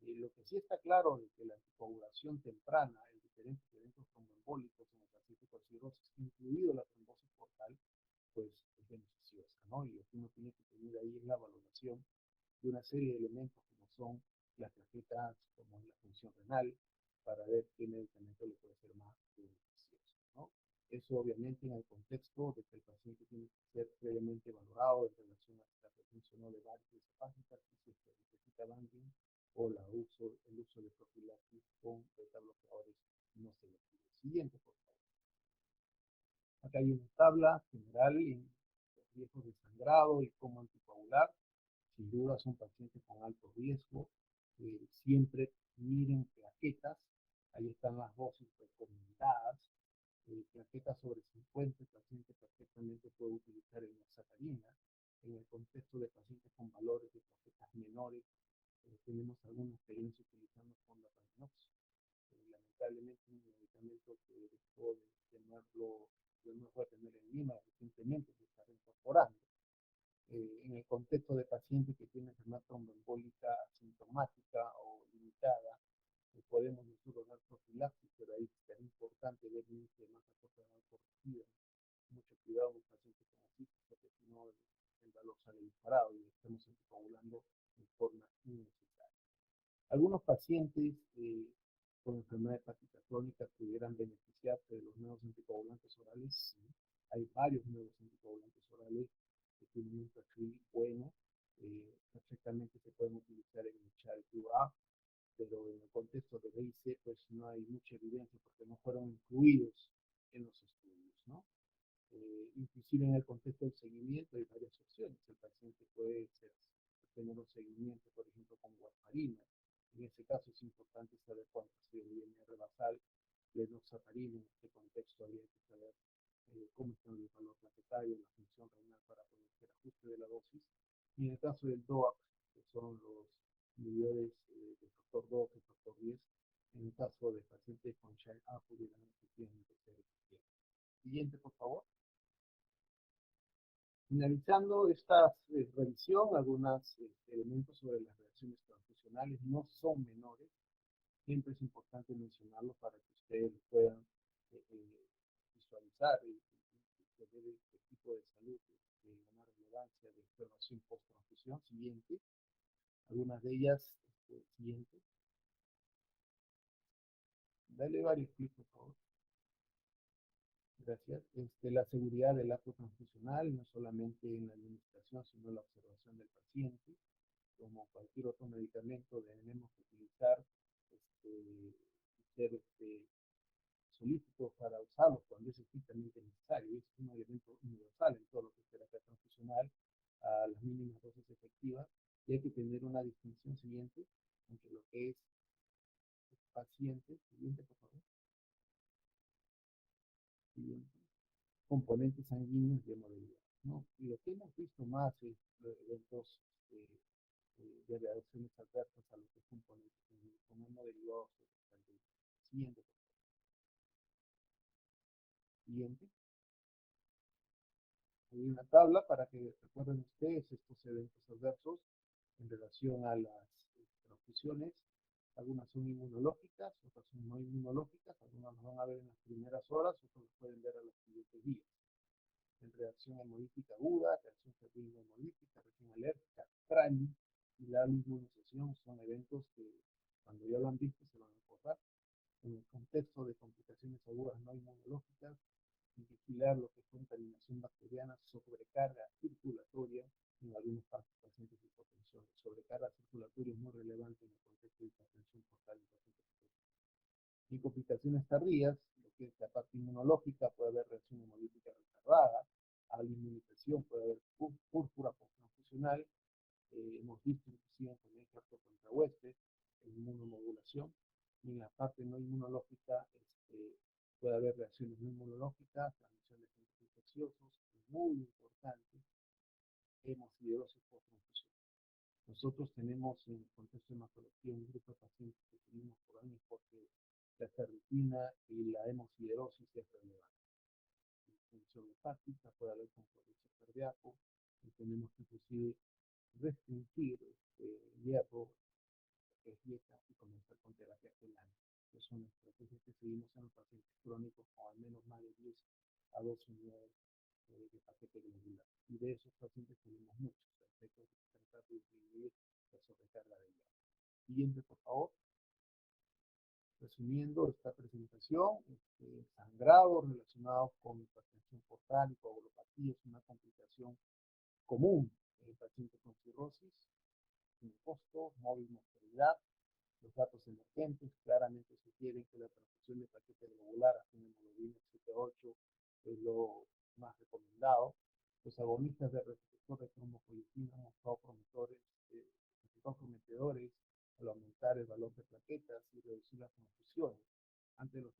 Lo que sí está claro es que la anticoagulación temprana en diferentes eventos tromboembólicos en el paciente con cirrosis, incluido la trombosis portal, pues es beneficiosa, ¿no? Y lo que uno tiene que tener ahí es la valoración de una serie de elementos como son las plaquetas, como la función renal, para ver qué medicamento le puede ser más beneficioso, ¿no? Eso obviamente en el contexto de que el paciente tiene que ser previamente valorado en relación a la presencia no de varices hepáticas, si es que necesita banding o el uso de profilaxis con beta bloqueadores no selectivos. Siguiente, por favor. Acá hay una tabla general en los riesgos de sangrado y cómo anticoagular. Sin duda son pacientes con alto riesgo. Siempre miren plaquetas. Ahí están las dosis recomendadas. Plaquetas sobre 50, el paciente perfectamente puede utilizar el enoxaparina. En el contexto de pacientes con valores de plaquetas menores, tenemos alguna experiencia utilizando fondapaminox. Lamentablemente un medicamento que dejó de tenerlo, no fue a tener en Lima recientemente, se está reincorporando. En el contexto de pacientes que tienen enfermedad tromboembólica asintomática o limitada, podemos nosotros dar profilaxis, pero ahí es importante ver índice de masa corporal corregida. Mucho cuidado con pacientes con así, porque si no el valor sale disparado y estamos anticoagulando de forma innecesaria. Algunos pacientes con enfermedad hepática crónica pudieran beneficiarse de los nuevos anticoagulantes orales. Sí, hay varios nuevos anticoagulantes orales que tienen un perfil bueno, perfectamente se pueden utilizar en el CHARQ-A, pero en el contexto de B y C pues no hay mucha evidencia porque no fueron incluidos en los estudios, ¿no? Inclusive en el contexto del seguimiento hay varias opciones. El paciente puede tener un seguimiento, por ejemplo, con warfarina. En ese caso es importante saber cuánto ha sido el INR basal de enoxaparina. En este contexto habría que saber cómo está el valor plaquetario, la función renal para poder hacer ajuste de la dosis. Y en el caso del DOAC, que son los medidores de factor 2 y factor 10, en el caso de pacientes con Child-A pudieran efectivamente ser eficientes. Siguiente, por favor. Finalizando esta revisión, algunos elementos sobre las reacciones transfusionales no son menores. Siempre es importante mencionarlo para que ustedes puedan visualizar y ver este tipo de salud de una relevancia de observación post-transfusión. Siguiente. Algunas de ellas, siguiente. Dale varios clics, por favor. Gracias. La seguridad del acto transfusional, no solamente en la administración, sino en la observación del paciente. Como cualquier otro medicamento, debemos utilizar, ser solícitos para usarlos cuando es estrictamente necesario. Es un elemento universal en todo lo que es terapia transfusional, a las mínimas dosis efectivas, y hay que tener una distinción siguiente entre lo que es paciente, siguiente, por favor, siguiente, componentes sanguíneos de hemoderivados, ¿no? Y lo que hemos visto más es eventos de reacciones adversas a los que componentes sanguíneos, como hemoderivados o sanguíneos. Siguiente, por favor. Siguiente. Hay una tabla para que recuerden ustedes estos eventos adversos en relación a las transfusiones. Algunas son inmunológicas, otras son no inmunológicas, algunas las van a ver en las primeras horas, otras las pueden ver a los siguientes días. en reacción hemolítica aguda, reacción febril no hemolítica, reacción alérgica, TRANI y la inmunización son eventos que cuando ya lo han visto se van a acordar. En el contexto de complicaciones agudas no inmunológicas, y vigilar lo que es contaminación bacteriana, sobrecarga circulatoria en algunos pacientes de hipotensión. Sobrecarga circulatoria es muy relevante en el contexto de hipertensión portal en pacientes hipertensos. Y complicaciones tardías, lo que es la parte inmunológica, puede haber reacción hemolítica retardada, a la inmunización puede haber púrpura posttransfusional, hemos visto inclusive con el efecto contra huéspedes, en inmunomodulación, y en la parte no inmunológica puede haber reacciones no inmunológicas, transmisión de agentes infecciosos, muy importante, hemosiderosis posttransfusión. Nosotros tenemos en el contexto de hematología un grupo de pacientes que tuvimos por años porque la ferritina y la hemosiderosis es relevante. Función hepática, puede haber compromiso cardíaco, y tenemos que inclusive restringir hierro, que es dieta, y comenzar con terapia quelante. Que son estrategias que seguimos en los pacientes crónicos con al menos más de 10 a 12 unidades de paquete globular. Y de esos pacientes tenemos muchos efectos de tratar de disminuir la sobrecarga de hierro. Siguiente, por favor. Resumiendo esta presentación, sangrado relacionado con hipertensión portal y coagulopatía es una complicación común en el paciente con cirrosis, sin costo, móvil mortalidad. Los datos emergentes claramente sugieren que la transfusión de paquete globular a hemoglobina 7,8 es lo más recomendado. Los agonistas de receptor de trombopoyetina han mostrado prometedores al aumentar el valor de plaquetas y reducir las transfusiones ante los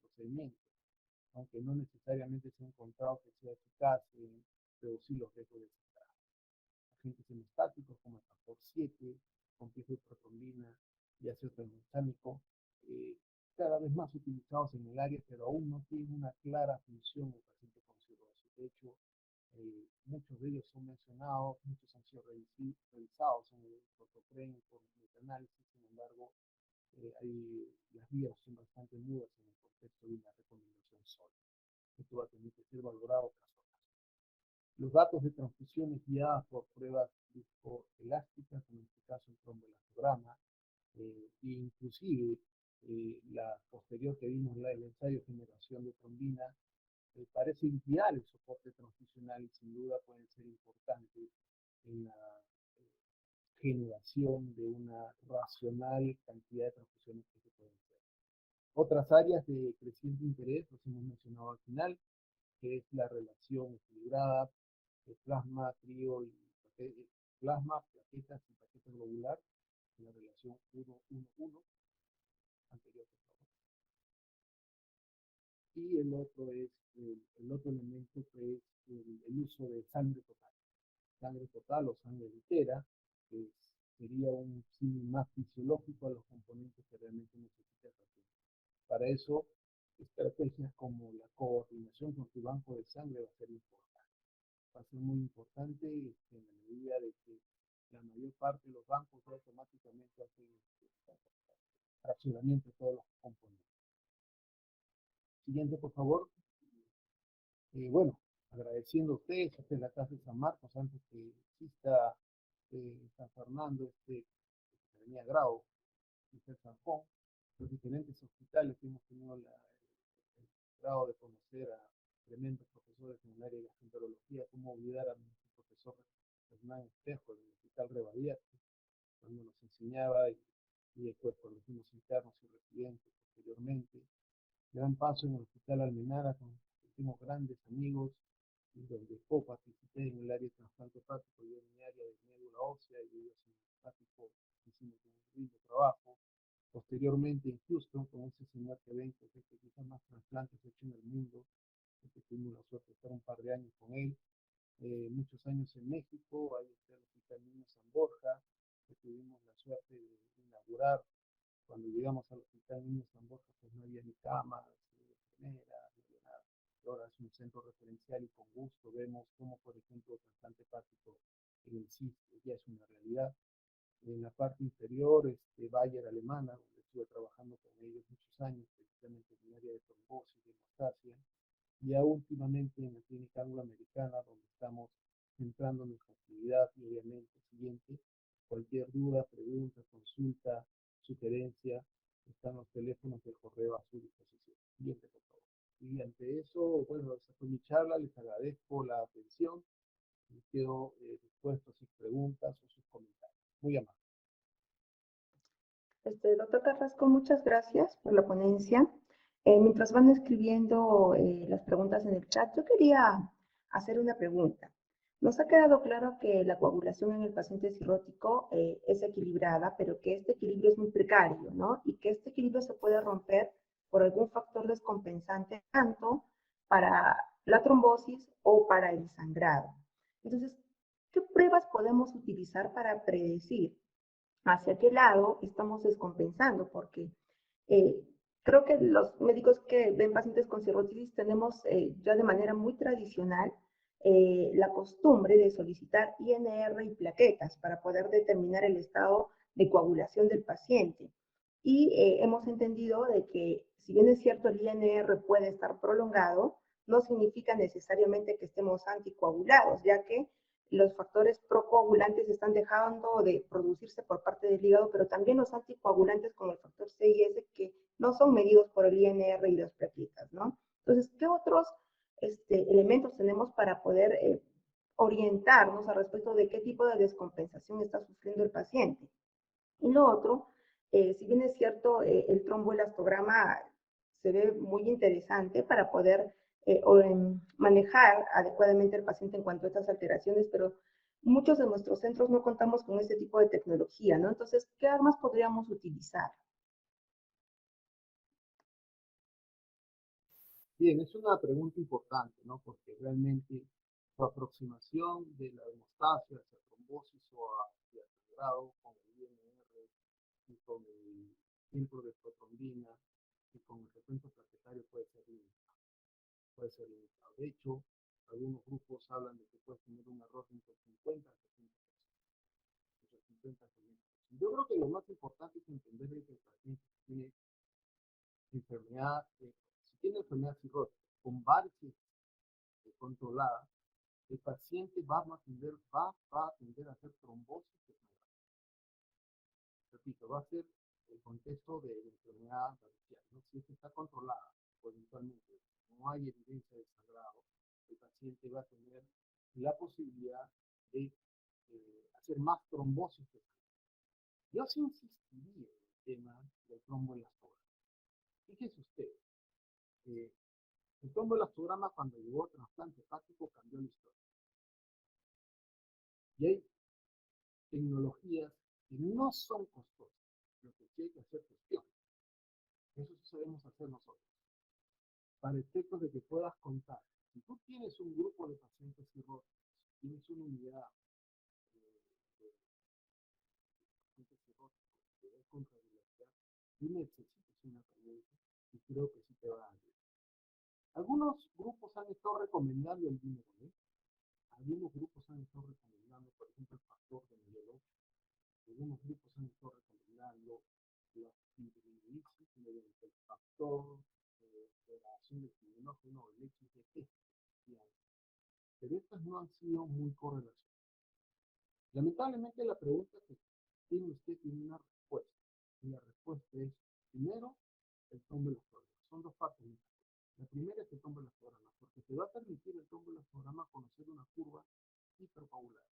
procedimientos, aunque no necesariamente se ha encontrado que sea eficaz en reducir los riesgos de sangrado. Agentes hemostáticos como el factor 7, complejo de protrombina y ácido tranexámico, cada vez más utilizados en el área, pero aún no tienen una clara función en el paciente con cirrosis. De hecho, muchos de ellos son mencionados, muchos han sido revisados en el protocolo por metaanálisis, sin embargo, las vías son bastante mudas en el contexto de una recomendación sola. Esto va a tener que ser valorado caso a caso. Los datos de transfusiones guiadas por pruebas viscoelásticas, en este caso el tromboelastograma, e inclusive la posterior que vimos, el ensayo de generación de trombina, parece guiar el soporte transfusional y sin duda pueden ser importantes en la generación de una racional cantidad de transfusiones que se pueden hacer. Otras áreas de creciente interés, los hemos mencionado al final, que es la relación equilibrada de plasma, trío y plasma, plaquetas y paquete globular, en la relación 1-1-1, anterior por favor. Y el otro es el otro elemento que es el uso de sangre total o sangre entera, que sería un símil más fisiológico a los componentes que realmente necesita el paciente. Para eso, estrategias como la coordinación con tu banco de sangre va a ser importante. Va a ser muy importante en la medida de que la mayor parte de los bancos automáticamente hacen fraccionamiento de todos los componentes. Siguiente, por favor. Bueno, agradeciendo a ustedes, esta es la casa de San Marcos, antes que exista San Fernando, Avenida Grau, y San Juan, los diferentes hospitales que hemos tenido el grado de conocer a tremendos profesores en el área de gastroenterología, cómo olvidar a nuestro profesor Hernán Espejo del Hospital Rebagliati, cuando nos enseñaba y después cuando fuimos internos y residentes posteriormente. Gran paso en el Hospital Almenara, con hicimos grandes amigos, y donde participé en el área de trasplante hepático, yo en mi área de médula ósea y ellos en el hepático hicimos un lindo trabajo. Posteriormente en Houston, con ese señor que ven que es el que quizás más trasplantes hecho en el mundo, que tuvimos la suerte de estar un par de años con él. Muchos años en México, ahí está el Hospital Niño San Borja, que tuvimos la suerte de inaugurar. Cuando llegamos al Hospital Niño San Borja, pues no había ni camas, ni enfermeras, ni nada. Ahora es un centro referencial y con gusto vemos cómo, por ejemplo, el trasplante hepático en el CIS ya es una realidad. En la parte inferior, Bayer alemana, donde estuve trabajando con ellos muchos años, precisamente en el área de trombosis y hemostasia, y ya últimamente en la Clínica Angloamericana, donde estamos centrando nuestra actividad y obviamente siguiente, cualquier duda, pregunta, consulta, sugerencia, están los teléfonos del correo a su disposición. Siguiente, por favor. Y ante eso, bueno, esa fue mi charla, les agradezco la atención y quedo dispuesto a sus preguntas o sus comentarios. Muy amable. Doctor Carrasco, muchas gracias por la ponencia. Mientras van escribiendo las preguntas en el chat, yo quería hacer una pregunta. Nos ha quedado claro que la coagulación en el paciente cirrótico es equilibrada, pero que este equilibrio es muy precario, ¿no? Y que este equilibrio se puede romper por algún factor descompensante, tanto para la trombosis o para el sangrado. Entonces, ¿qué pruebas podemos utilizar para predecir hacia qué lado estamos descompensando? Porque eh, creo que los médicos que ven pacientes con cirrosis tenemos ya de manera muy tradicional la costumbre de solicitar INR y plaquetas para poder determinar el estado de coagulación del paciente. Y hemos entendido de que si bien es cierto el INR puede estar prolongado, no significa necesariamente que estemos anticoagulados, ya que los factores procoagulantes están dejando de producirse por parte del hígado, pero también los anticoagulantes como el factor C y S que no son medidos por el INR y las plaquetas, ¿no? Entonces, ¿qué otros elementos tenemos para poder orientarnos al respecto de qué tipo de descompensación está sufriendo el paciente? Y lo otro, si bien es cierto, el tromboelastograma se ve muy interesante para poder manejar adecuadamente al paciente en cuanto a estas alteraciones, pero muchos de nuestros centros no contamos con este tipo de tecnología, ¿no? Entonces, ¿qué armas podríamos utilizar? Bien, es una pregunta importante, ¿no? Porque realmente su aproximación de la hemostasia hacia trombosis o hacia sangrado con el INR y con el filtro de protrombina y con el recuento plaquetario puede ser limitado. Puede ser limitado. De hecho, algunos grupos hablan de que puede tener un error entre 50 a 70%. Entre 50 a 70%. Yo creo que lo más importante es entender que el paciente tiene enfermedad, si tiene enfermedad cirrótica con varices controlada, el paciente va a tender a hacer trombosis de sangrado. Repito, va a ser el contexto de la enfermedad variceal, ¿no? Si esta está controlada, o eventualmente no hay evidencia de sangrado, el paciente va a tener la posibilidad de hacer más trombosis de sangrado. Yo sí insistiría en el tema del tromboelastograma. Fíjese usted, el tromboelastograma cuando llegó al trasplante hepático cambió la historia. Y hay tecnologías que no son costosas, lo que sí hay que hacer gestión. Eso sí sabemos hacer nosotros. Para efectos de que puedas contar, si tú tienes un grupo de pacientes cirróticos, tienes una unidad de pacientes cirróticos que ves con regularidad, tú necesitas una pregunta y creo que sí te va a ayudar. Algunos grupos han estado recomendando el dinero, ¿eh? Algunos grupos han estado recomendando, por ejemplo, el factor de nivel 8. Algunos grupos han estado recomendando la fibrilisis mediante el factor de la acción del fibrinógeno o el XGT. Pero estas no han sido muy correlacionadas. Lamentablemente la pregunta que tiene usted tiene una respuesta. Y la respuesta es, primero, el tromboelastograma. Son dos partes. La primera es el tromboelastograma, porque te va a permitir el tromboelastograma conocer una curva hipercoagular.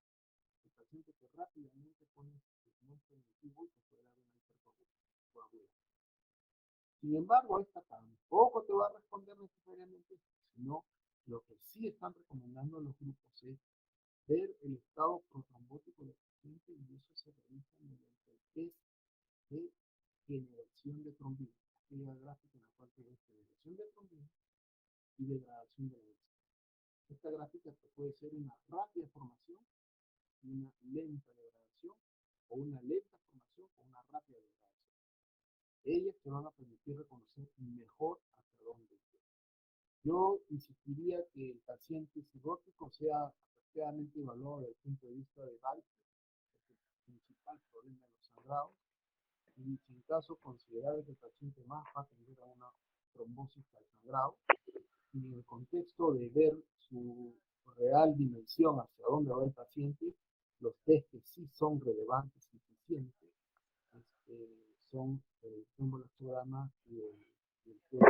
El paciente que rápidamente pone muestra negativo y te puede dar una hipercoagulación. Sin embargo, esta tampoco te va a responder necesariamente, sino lo que sí están recomendando los grupos es ver el estado protrombótico del paciente y eso se realiza mediante el test de generación de trombina. Aquella gráfica en la cual te ves generación de trombina y degradación de la densidad. Esta gráfica puede ser una rápida formación, una lenta degradación o una lenta formación o una rápida degradación. Ellas te van a permitir reconocer mejor hacia dónde ir. Yo insistiría que el paciente cirrótico sea apropiadamente evaluado desde el punto de vista de varices, que es el principal problema de los sangrados, y si en caso considerar que el paciente más va a tener a una trombosis al sangrado, y en el contexto de ver su real dimensión hacia dónde va el paciente, los test que sí son relevantes y eficientes son el hemolexograma y el PET.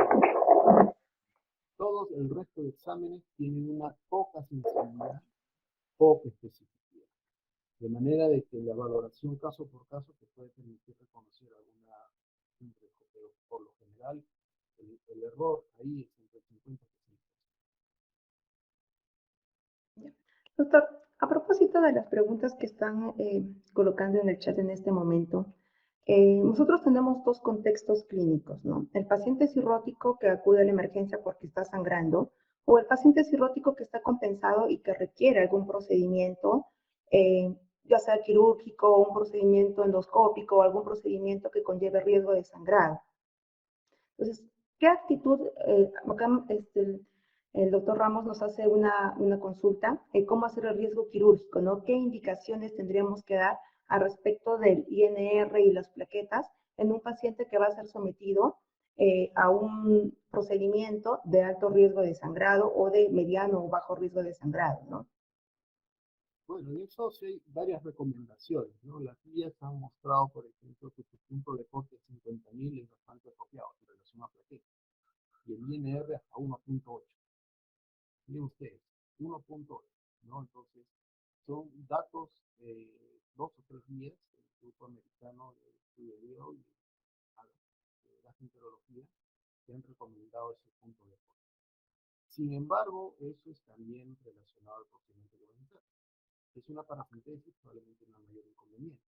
Todos el resto de exámenes tienen una poca sensibilidad, poca especificidad. De manera de que la valoración caso por caso te puede permitir reconocer un riesgo, pero por lo general el error ahí es entre el 50%. Doctor, a propósito de las preguntas que están colocando en el chat en este momento, nosotros tenemos dos contextos clínicos, ¿no? El paciente cirrótico que acude a la emergencia porque está sangrando, o el paciente cirrótico que está compensado y que requiere algún procedimiento, ya sea quirúrgico, un procedimiento endoscópico o algún procedimiento que conlleve riesgo de sangrado. Entonces, ¿qué actitud? Acá el doctor Ramos nos hace una consulta, cómo hacer el riesgo quirúrgico, ¿no? ¿Qué indicaciones tendríamos que dar al respecto del INR y las plaquetas en un paciente que va a ser sometido a un procedimiento de alto riesgo de sangrado o de mediano o bajo riesgo de sangrado, ¿no? Bueno, en eso sí hay varias recomendaciones, ¿no? Las guías han mostrado, por ejemplo, que su punto de corte de 50.000 es bastante apropiado en relación a plaquetas, y el INR hasta 1.8. Miren ustedes, 1.8, ¿no? Entonces, son datos 2 o 3 días del Grupo Americano de Estudio de Bio y de gastroenterología que han recomendado ese punto de corte. Sin embargo, eso es también relacionado al procedimiento que van a entrar. Es una paracentesis, probablemente una mayor inconveniente.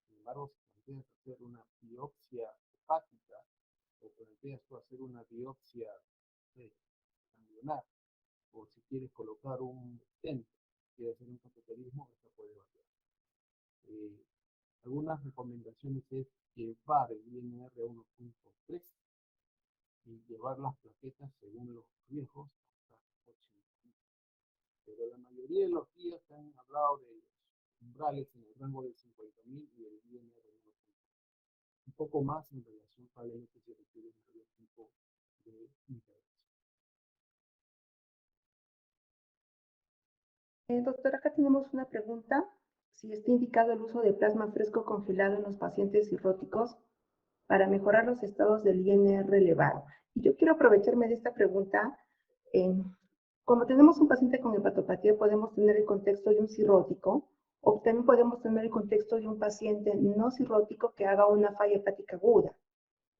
Sin embargo, si planteas hacer una biopsia hepática o planteas tú hacer una biopsia ganglionar, o si quieres colocar un stent, si quieres hacer un cateterismo, esto puede variar. Algunas recomendaciones es llevar el INR a 1.3 y llevar las plaquetas según los riesgos hasta 80.000. Pero la mayoría de los guías han hablado de los umbrales en el rango de 50.000 y el INR 1.3. Un poco más en relación probablemente se requiere un mayor tipo de intervención. Doctor, acá tenemos una pregunta. Si está indicado el uso de plasma fresco congelado en los pacientes cirróticos para mejorar los estados del INR elevado. Y yo quiero aprovecharme de esta pregunta. Como tenemos un paciente con hepatopatía, podemos tener el contexto de un cirrótico, o también podemos tener el contexto de un paciente no cirrótico que haga una falla hepática aguda,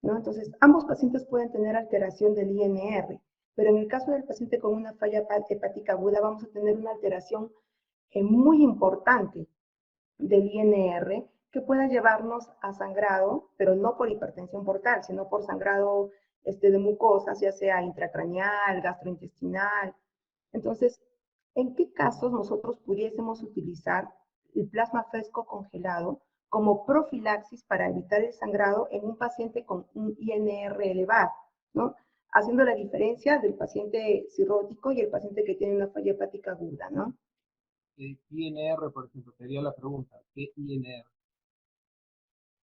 ¿no? Entonces, ambos pacientes pueden tener alteración del INR, pero en el caso del paciente con una falla hepática aguda, vamos a tener una alteración muy importante del INR que pueda llevarnos a sangrado, pero no por hipertensión portal, sino por sangrado de mucosas, ya sea intracraneal, gastrointestinal. Entonces, ¿en qué casos nosotros pudiésemos utilizar el plasma fresco congelado como profilaxis para evitar el sangrado en un paciente con un INR elevado, ¿no? Haciendo la diferencia del paciente cirrótico y el paciente que tiene una falla hepática aguda, ¿no? INR, por ejemplo, sería la pregunta, ¿qué INR?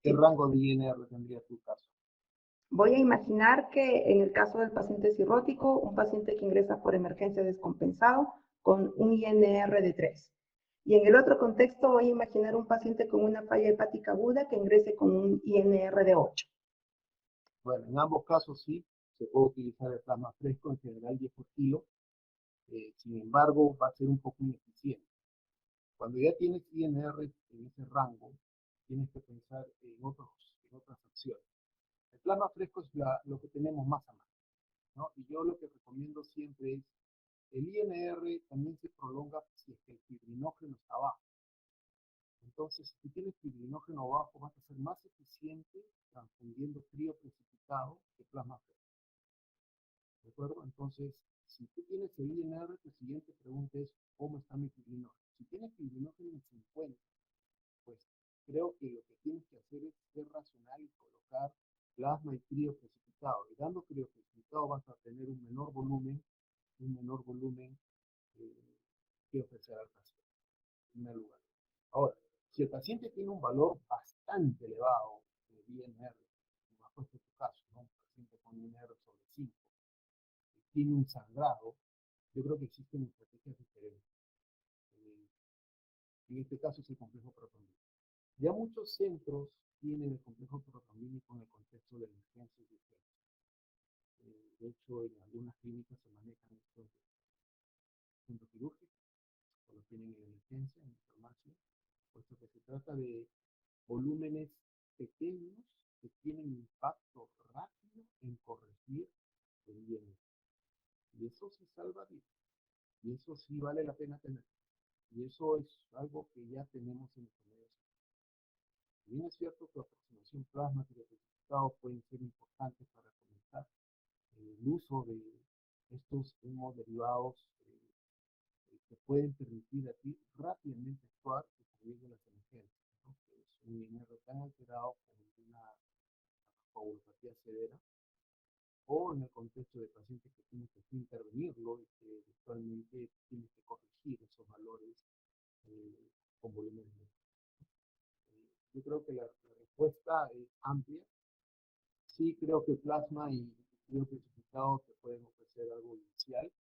¿Qué Sí. rango de INR tendría tu caso? Voy a imaginar que en el caso del paciente cirrótico, un paciente que ingresa por emergencia descompensado con un INR de 3. Y en el otro contexto voy a imaginar un paciente con una falla hepática aguda que ingrese con un INR de 8. Bueno, en ambos casos sí, se puede utilizar el plasma fresco, en general 10 por kilo. Sin embargo, va a ser un poco ineficiente. Cuando ya tienes INR en ese rango, tienes que pensar en otras opciones. El plasma fresco es lo que tenemos más a mano, ¿no? Y yo lo que recomiendo siempre es, el INR también se prolonga si es que el fibrinógeno está bajo. Entonces, si tú tienes fibrinógeno bajo, vas a ser más eficiente transfundiendo frío precipitado que plasma fresco. ¿De acuerdo? Entonces, si tú tienes el INR, tu siguiente pregunta es, ¿cómo está mi fibrinógeno? Si tienes fibrinógeno en 50, pues creo que lo que tienes que hacer es ser racional y colocar plasma y frío precipitado. Y dando frío precipitado vas a tener un menor volumen que ofrecer al paciente, en primer lugar. Ahora, si el paciente tiene un valor bastante elevado de INR, como ha puesto tu caso, ¿no? Un paciente con INR sobre 5, tiene un sangrado, yo creo que existen estrategias diferentes. En este caso es el complejo protrombínico. Ya muchos centros tienen el complejo protrombínico en el contexto de emergencia y urgencia. De hecho, en algunas clínicas se manejan estos centros quirúrgicos, o lo tienen en emergencia, en farmacia, puesto que se trata de volúmenes pequeños que tienen impacto rápido en corregir el bien. Y eso sí salva vidas. Y eso sí vale la pena tener. Y eso es algo que ya tenemos en los medios. Si bien es cierto que la aproximación plasma y los resultados pueden ser importantes para comenzar el uso de estos hemoderivados que pueden permitir a ti rápidamente actuar y salir de las emergencias, ¿no? Que es un INR tan alterado como una coagulopatía severa, o en el contexto de pacientes que tienes que intervenirlo y que actualmente tienes que corregir esos valores con volúmenes. Yo creo que la respuesta es amplia. Sí creo que plasma y fluido crucificado te pueden ofrecer algo inicial,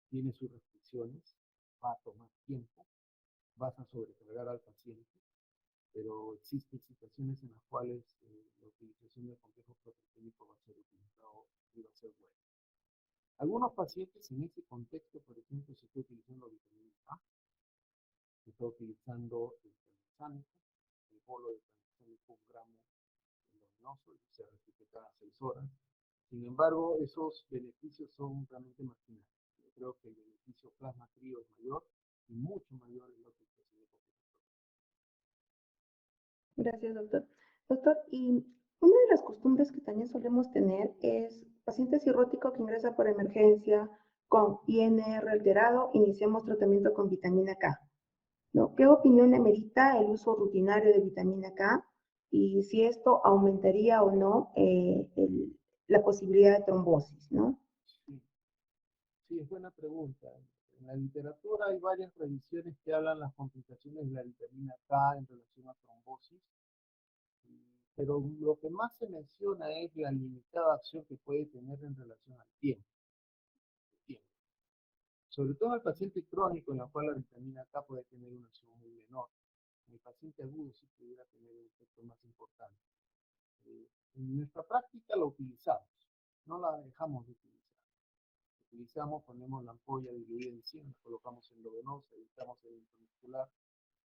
tiene sus restricciones, va a tomar tiempo, vas a sobrecargar al paciente, pero existen situaciones en las cuales la utilización del complejo proteínico va a ser utilizado y va a ser bueno. Algunos pacientes en ese contexto, por ejemplo, se está utilizando vitamina A, se está utilizando el tranexámico, el bolo de tranexámico 1 gramo endovenoso, y se repite cada 6 horas. Sin embargo, esos beneficios son realmente marginales. Yo creo que el beneficio plasma crío es mayor y mucho mayor en la utilización de complejo. Gracias, doctor. Doctor, y una de las costumbres que también solemos tener es paciente cirrótico que ingresa por emergencia con INR alterado, iniciamos tratamiento con vitamina K, ¿no? ¿Qué opinión le merita el uso rutinario de vitamina K y si esto aumentaría o no la posibilidad de trombosis, ¿no? Sí, sí, es buena pregunta. En la literatura hay varias revisiones que hablan las complicaciones de la vitamina K en relación a trombosis, pero lo que más se menciona es la limitada acción que puede tener en relación al tiempo. Sobre todo en el paciente crónico, en la cual la vitamina K puede tener una acción muy menor. En el paciente agudo sí pudiera tener un efecto más importante. En nuestra práctica la utilizamos, no la dejamos de utilizar. Utilizamos, ponemos la ampolla diluida en 100, la colocamos en endovenosa, evitamos el intramuscular.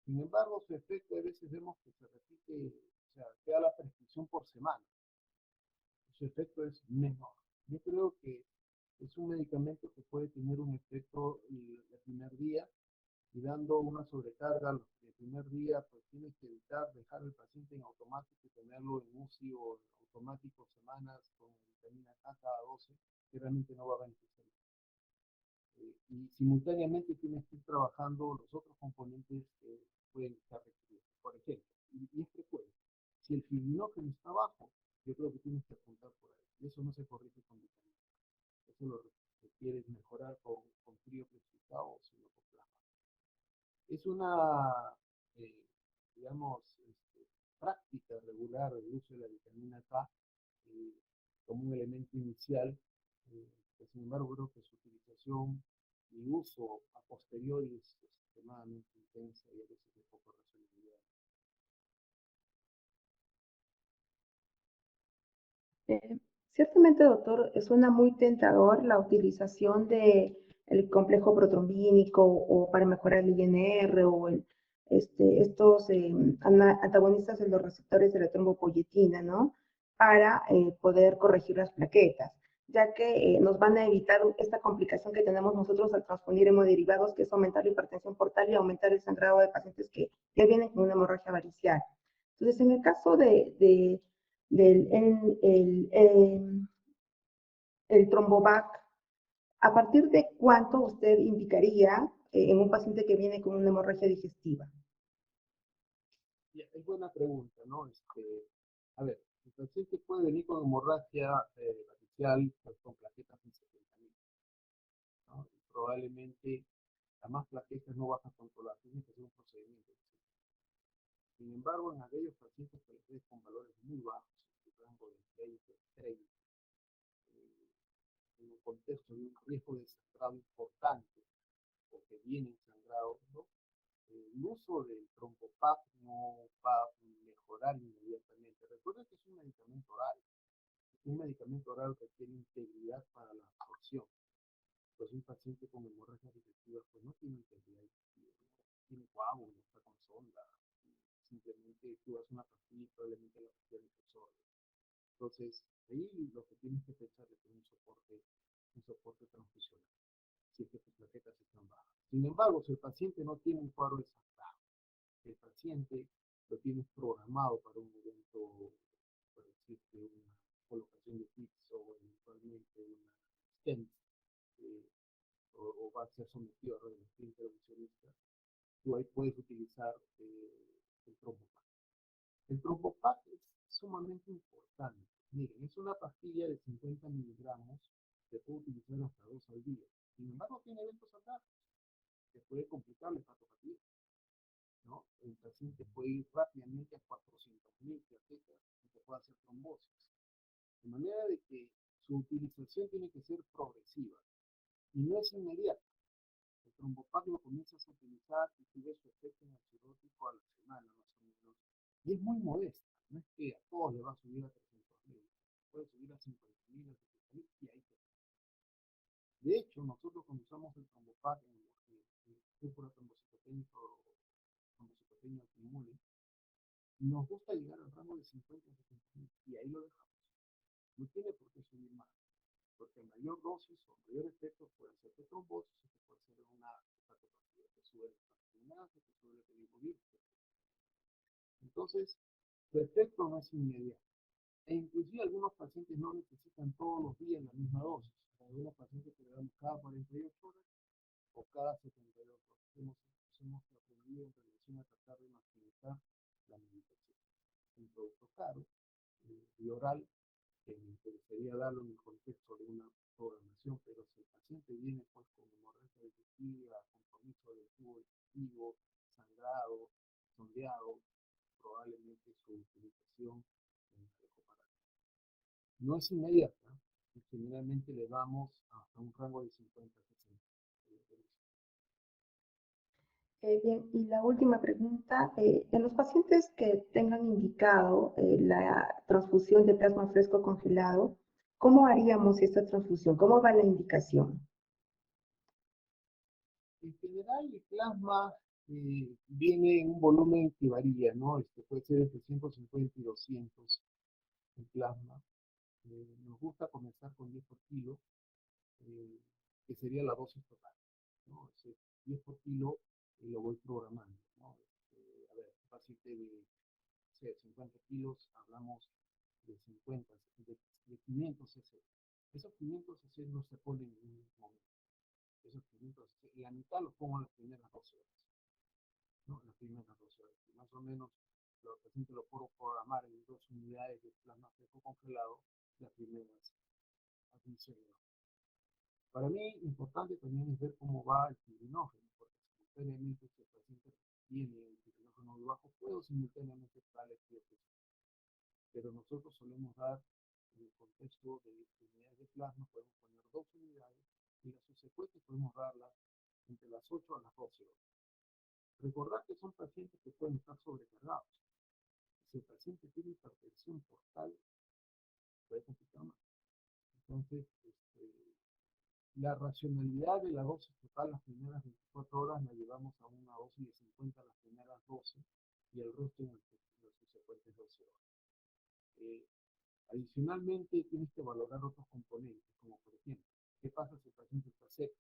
Sin embargo, su efecto a veces vemos que se repite, o sea, queda la prescripción por semana. Su efecto es menor. Yo creo que es un medicamento que puede tener un efecto el primer día, y dando una sobrecarga el primer día, pues tienes que evitar dejar al paciente en automático y tenerlo en UCI o en automático semanas con vitamina K cada 12, que realmente no va a beneficiar. Y simultáneamente tienes que ir trabajando los otros componentes que pueden estar requeridos. Por ejemplo, y es frecuente, si el fibrinógeno está bajo, yo creo que tienes que apuntar por ahí. Y eso no se corrige con vitamina K. Eso lo requieres mejorar con frío precipitado o sino con plasma. Es una, digamos, práctica regular el uso de la vitamina K como un elemento inicial, que sin embargo creo que su utilización y uso a posteriori es extremadamente intensa y a veces de poca racionalidad. Ciertamente, doctor, suena muy tentador la utilización de el complejo protrombínico o para mejorar el INR o estos antagonistas en los receptores de la trombopoyetina, ¿no? Para poder corregir las plaquetas, ya que nos van a evitar esta complicación que tenemos nosotros al transfundir hemoderivados, que es aumentar la hipertensión portal y aumentar el sangrado de pacientes que ya vienen con una hemorragia varicial. Entonces, en el caso del el trombovac, ¿a partir de cuánto usted indicaría en un paciente que viene con una hemorragia digestiva? Es buena pregunta, ¿no? A ver, el paciente puede venir con hemorragia varicial pues, con plaquetas en 70.000, ¿no? Y probablemente las más plaquetas no vas a controlar, tienes que hacer un procedimiento. Sin embargo, en aquellos pacientes que les ves con valores muy bajos, en el rango de 20, 30, en un contexto de un riesgo de sangrado importante, o que vienen sangrados, ¿no? El uso del trombopac no va a mejorar inmediatamente. Recuerden que es un medicamento oral. Un medicamento oral que tiene integridad para la absorción. Pues un paciente con hemorragia digestiva pues no tiene integridad digestiva, no tiene coágulo, no está con sonda. Simplemente tú das una pastilla y probablemente la pastilla no se absorbe. Entonces, ahí lo que tienes que pensar es en un soporte transfusional, si es que tus plaquetas están bajas. Sin embargo, si el paciente no tiene un cuadro de sangrado, el paciente lo tienes programado para un evento, por decirte, una colocación de tips o eventualmente una stent, o va a ser sometido a radiología intervencionista, tú ahí puedes utilizar el trombopac. El trombopac es sumamente importante. Miren, es una pastilla de 50 miligramos que puede utilizar hasta 2 al día. Sin embargo, tiene eventos adversos que puede complicar la hepatopatía, ¿no? El paciente puede ir rápidamente a 400.000 plaquetas y se puede hacer trombosis. De manera de que su utilización tiene que ser progresiva y no es inmediata. El trombopac lo comienzas a utilizar y tú ves su efecto en el cirrótico a la semana más o menos. Y es muy modesta, no es que a todos le va a subir a 300.000, puede subir a 50.000, a 70.000 y ahí te. De hecho, nosotros cuando usamos el trombopac en el púrpura trombocitopenia acumule, nos gusta llegar al rango de 50 a 70.000 y ahí lo dejamos. No tiene por qué subir más, porque mayor dosis o mayor efecto puede hacerte trombosis o te puede hacer una hepatopatía, te sube la transaminasia, te sube el bilirrubina. Entonces, su efecto no es inmediato. E inclusive algunos pacientes no necesitan todos los días la misma dosis. Algunos pacientes que le damos cada 48 horas o cada 72 horas. Hemos aprendido en relación a tratar de maximizar la medicación. Un producto caro y oral, que me interesaría darlo en el contexto de una programación, pero si el paciente viene pues con hemorragia digestiva, compromiso del tubo digestivo, sangrado, sondeado, probablemente su utilización en dejo para. No es inmediata, y generalmente le damos hasta un rango de 50 a 60. Bien, y la última pregunta, en los pacientes que tengan indicado la transfusión de plasma fresco congelado, ¿cómo haríamos esta transfusión? ¿Cómo va la indicación? En general, el plasma viene en un volumen que varía, ¿no? Puede ser entre 150 y 200 el plasma. Nos gusta comenzar con 10 por kilo, que sería la dosis total, ¿no? 10 por kilo lo voy programando, ¿no? A ver, paciente de 50 kilos, hablamos de 50, de 500 cc. Esos 500 cc no se ponen en un momento. Esos 500 cc, la mitad los pongo en las primeras 12 horas, ¿no? En las primeras 12 horas. Y más o menos, los pacientes lo puedo programar en 2 unidades de plasma fresco congelado las primeras a 15 horas. Para mí, importante también es ver cómo va el fibrinógeno, porque simultáneamente si el paciente tiene el fibrinógeno muy bajo, puedo simultáneamente darle ciertos. Pero nosotros solemos dar, en el contexto de unidades de plasma, podemos poner 2 unidades y las subsecuentes podemos darlas entre las 8 a las 12 horas. Recordar que son pacientes que pueden estar sobrecargados. Si el paciente tiene hipertensión portal, puede complicar más. Entonces, la racionalidad de la dosis total las primeras 24 horas la llevamos a una dosis de 50 las primeras 12 y el resto en las subsecuentes 12 horas. Adicionalmente, tienes que valorar otros componentes, como por ejemplo, ¿qué pasa si el paciente está seco?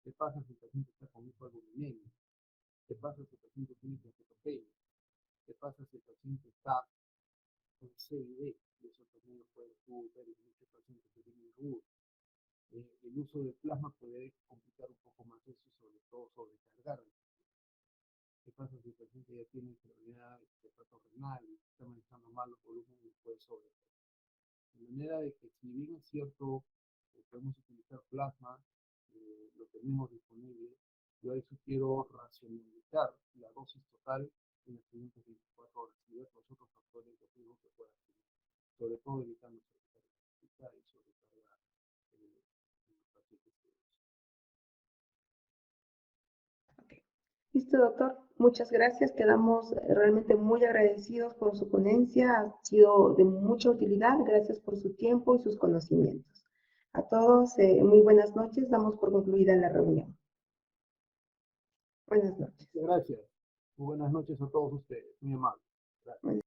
¿Qué pasa si el paciente está con hipoalbuminemia? ¿Qué pasa si el paciente tiene plaquetopenia? ¿Qué pasa si el paciente está con CID? Y eso también lo puedes ver en muchos pacientes que tienen RUD. El uso del plasma puede complicar un poco más eso y sobre todo sobrecargar. ¿Qué pasa si el paciente ya tiene enfermedad hepatorenal y está manejando mal los volúmenes y puede sobrecargar? De manera de que si bien es cierto, podemos utilizar plasma, lo tenemos disponible, yo ahí sugiero racionalizar la dosis total en las siguientes 24 horas y ver los otros factores de riesgo que puedan tener, sobre todo evitando sobrecarga y sobrecarga Listo, doctor. Muchas gracias. Quedamos realmente muy agradecidos por su ponencia. Ha sido de mucha utilidad. Gracias por su tiempo y sus conocimientos. A todos, muy buenas noches. Damos por concluida la reunión. Buenas noches. Gracias. Muy buenas noches a todos ustedes. Muy amable. Gracias.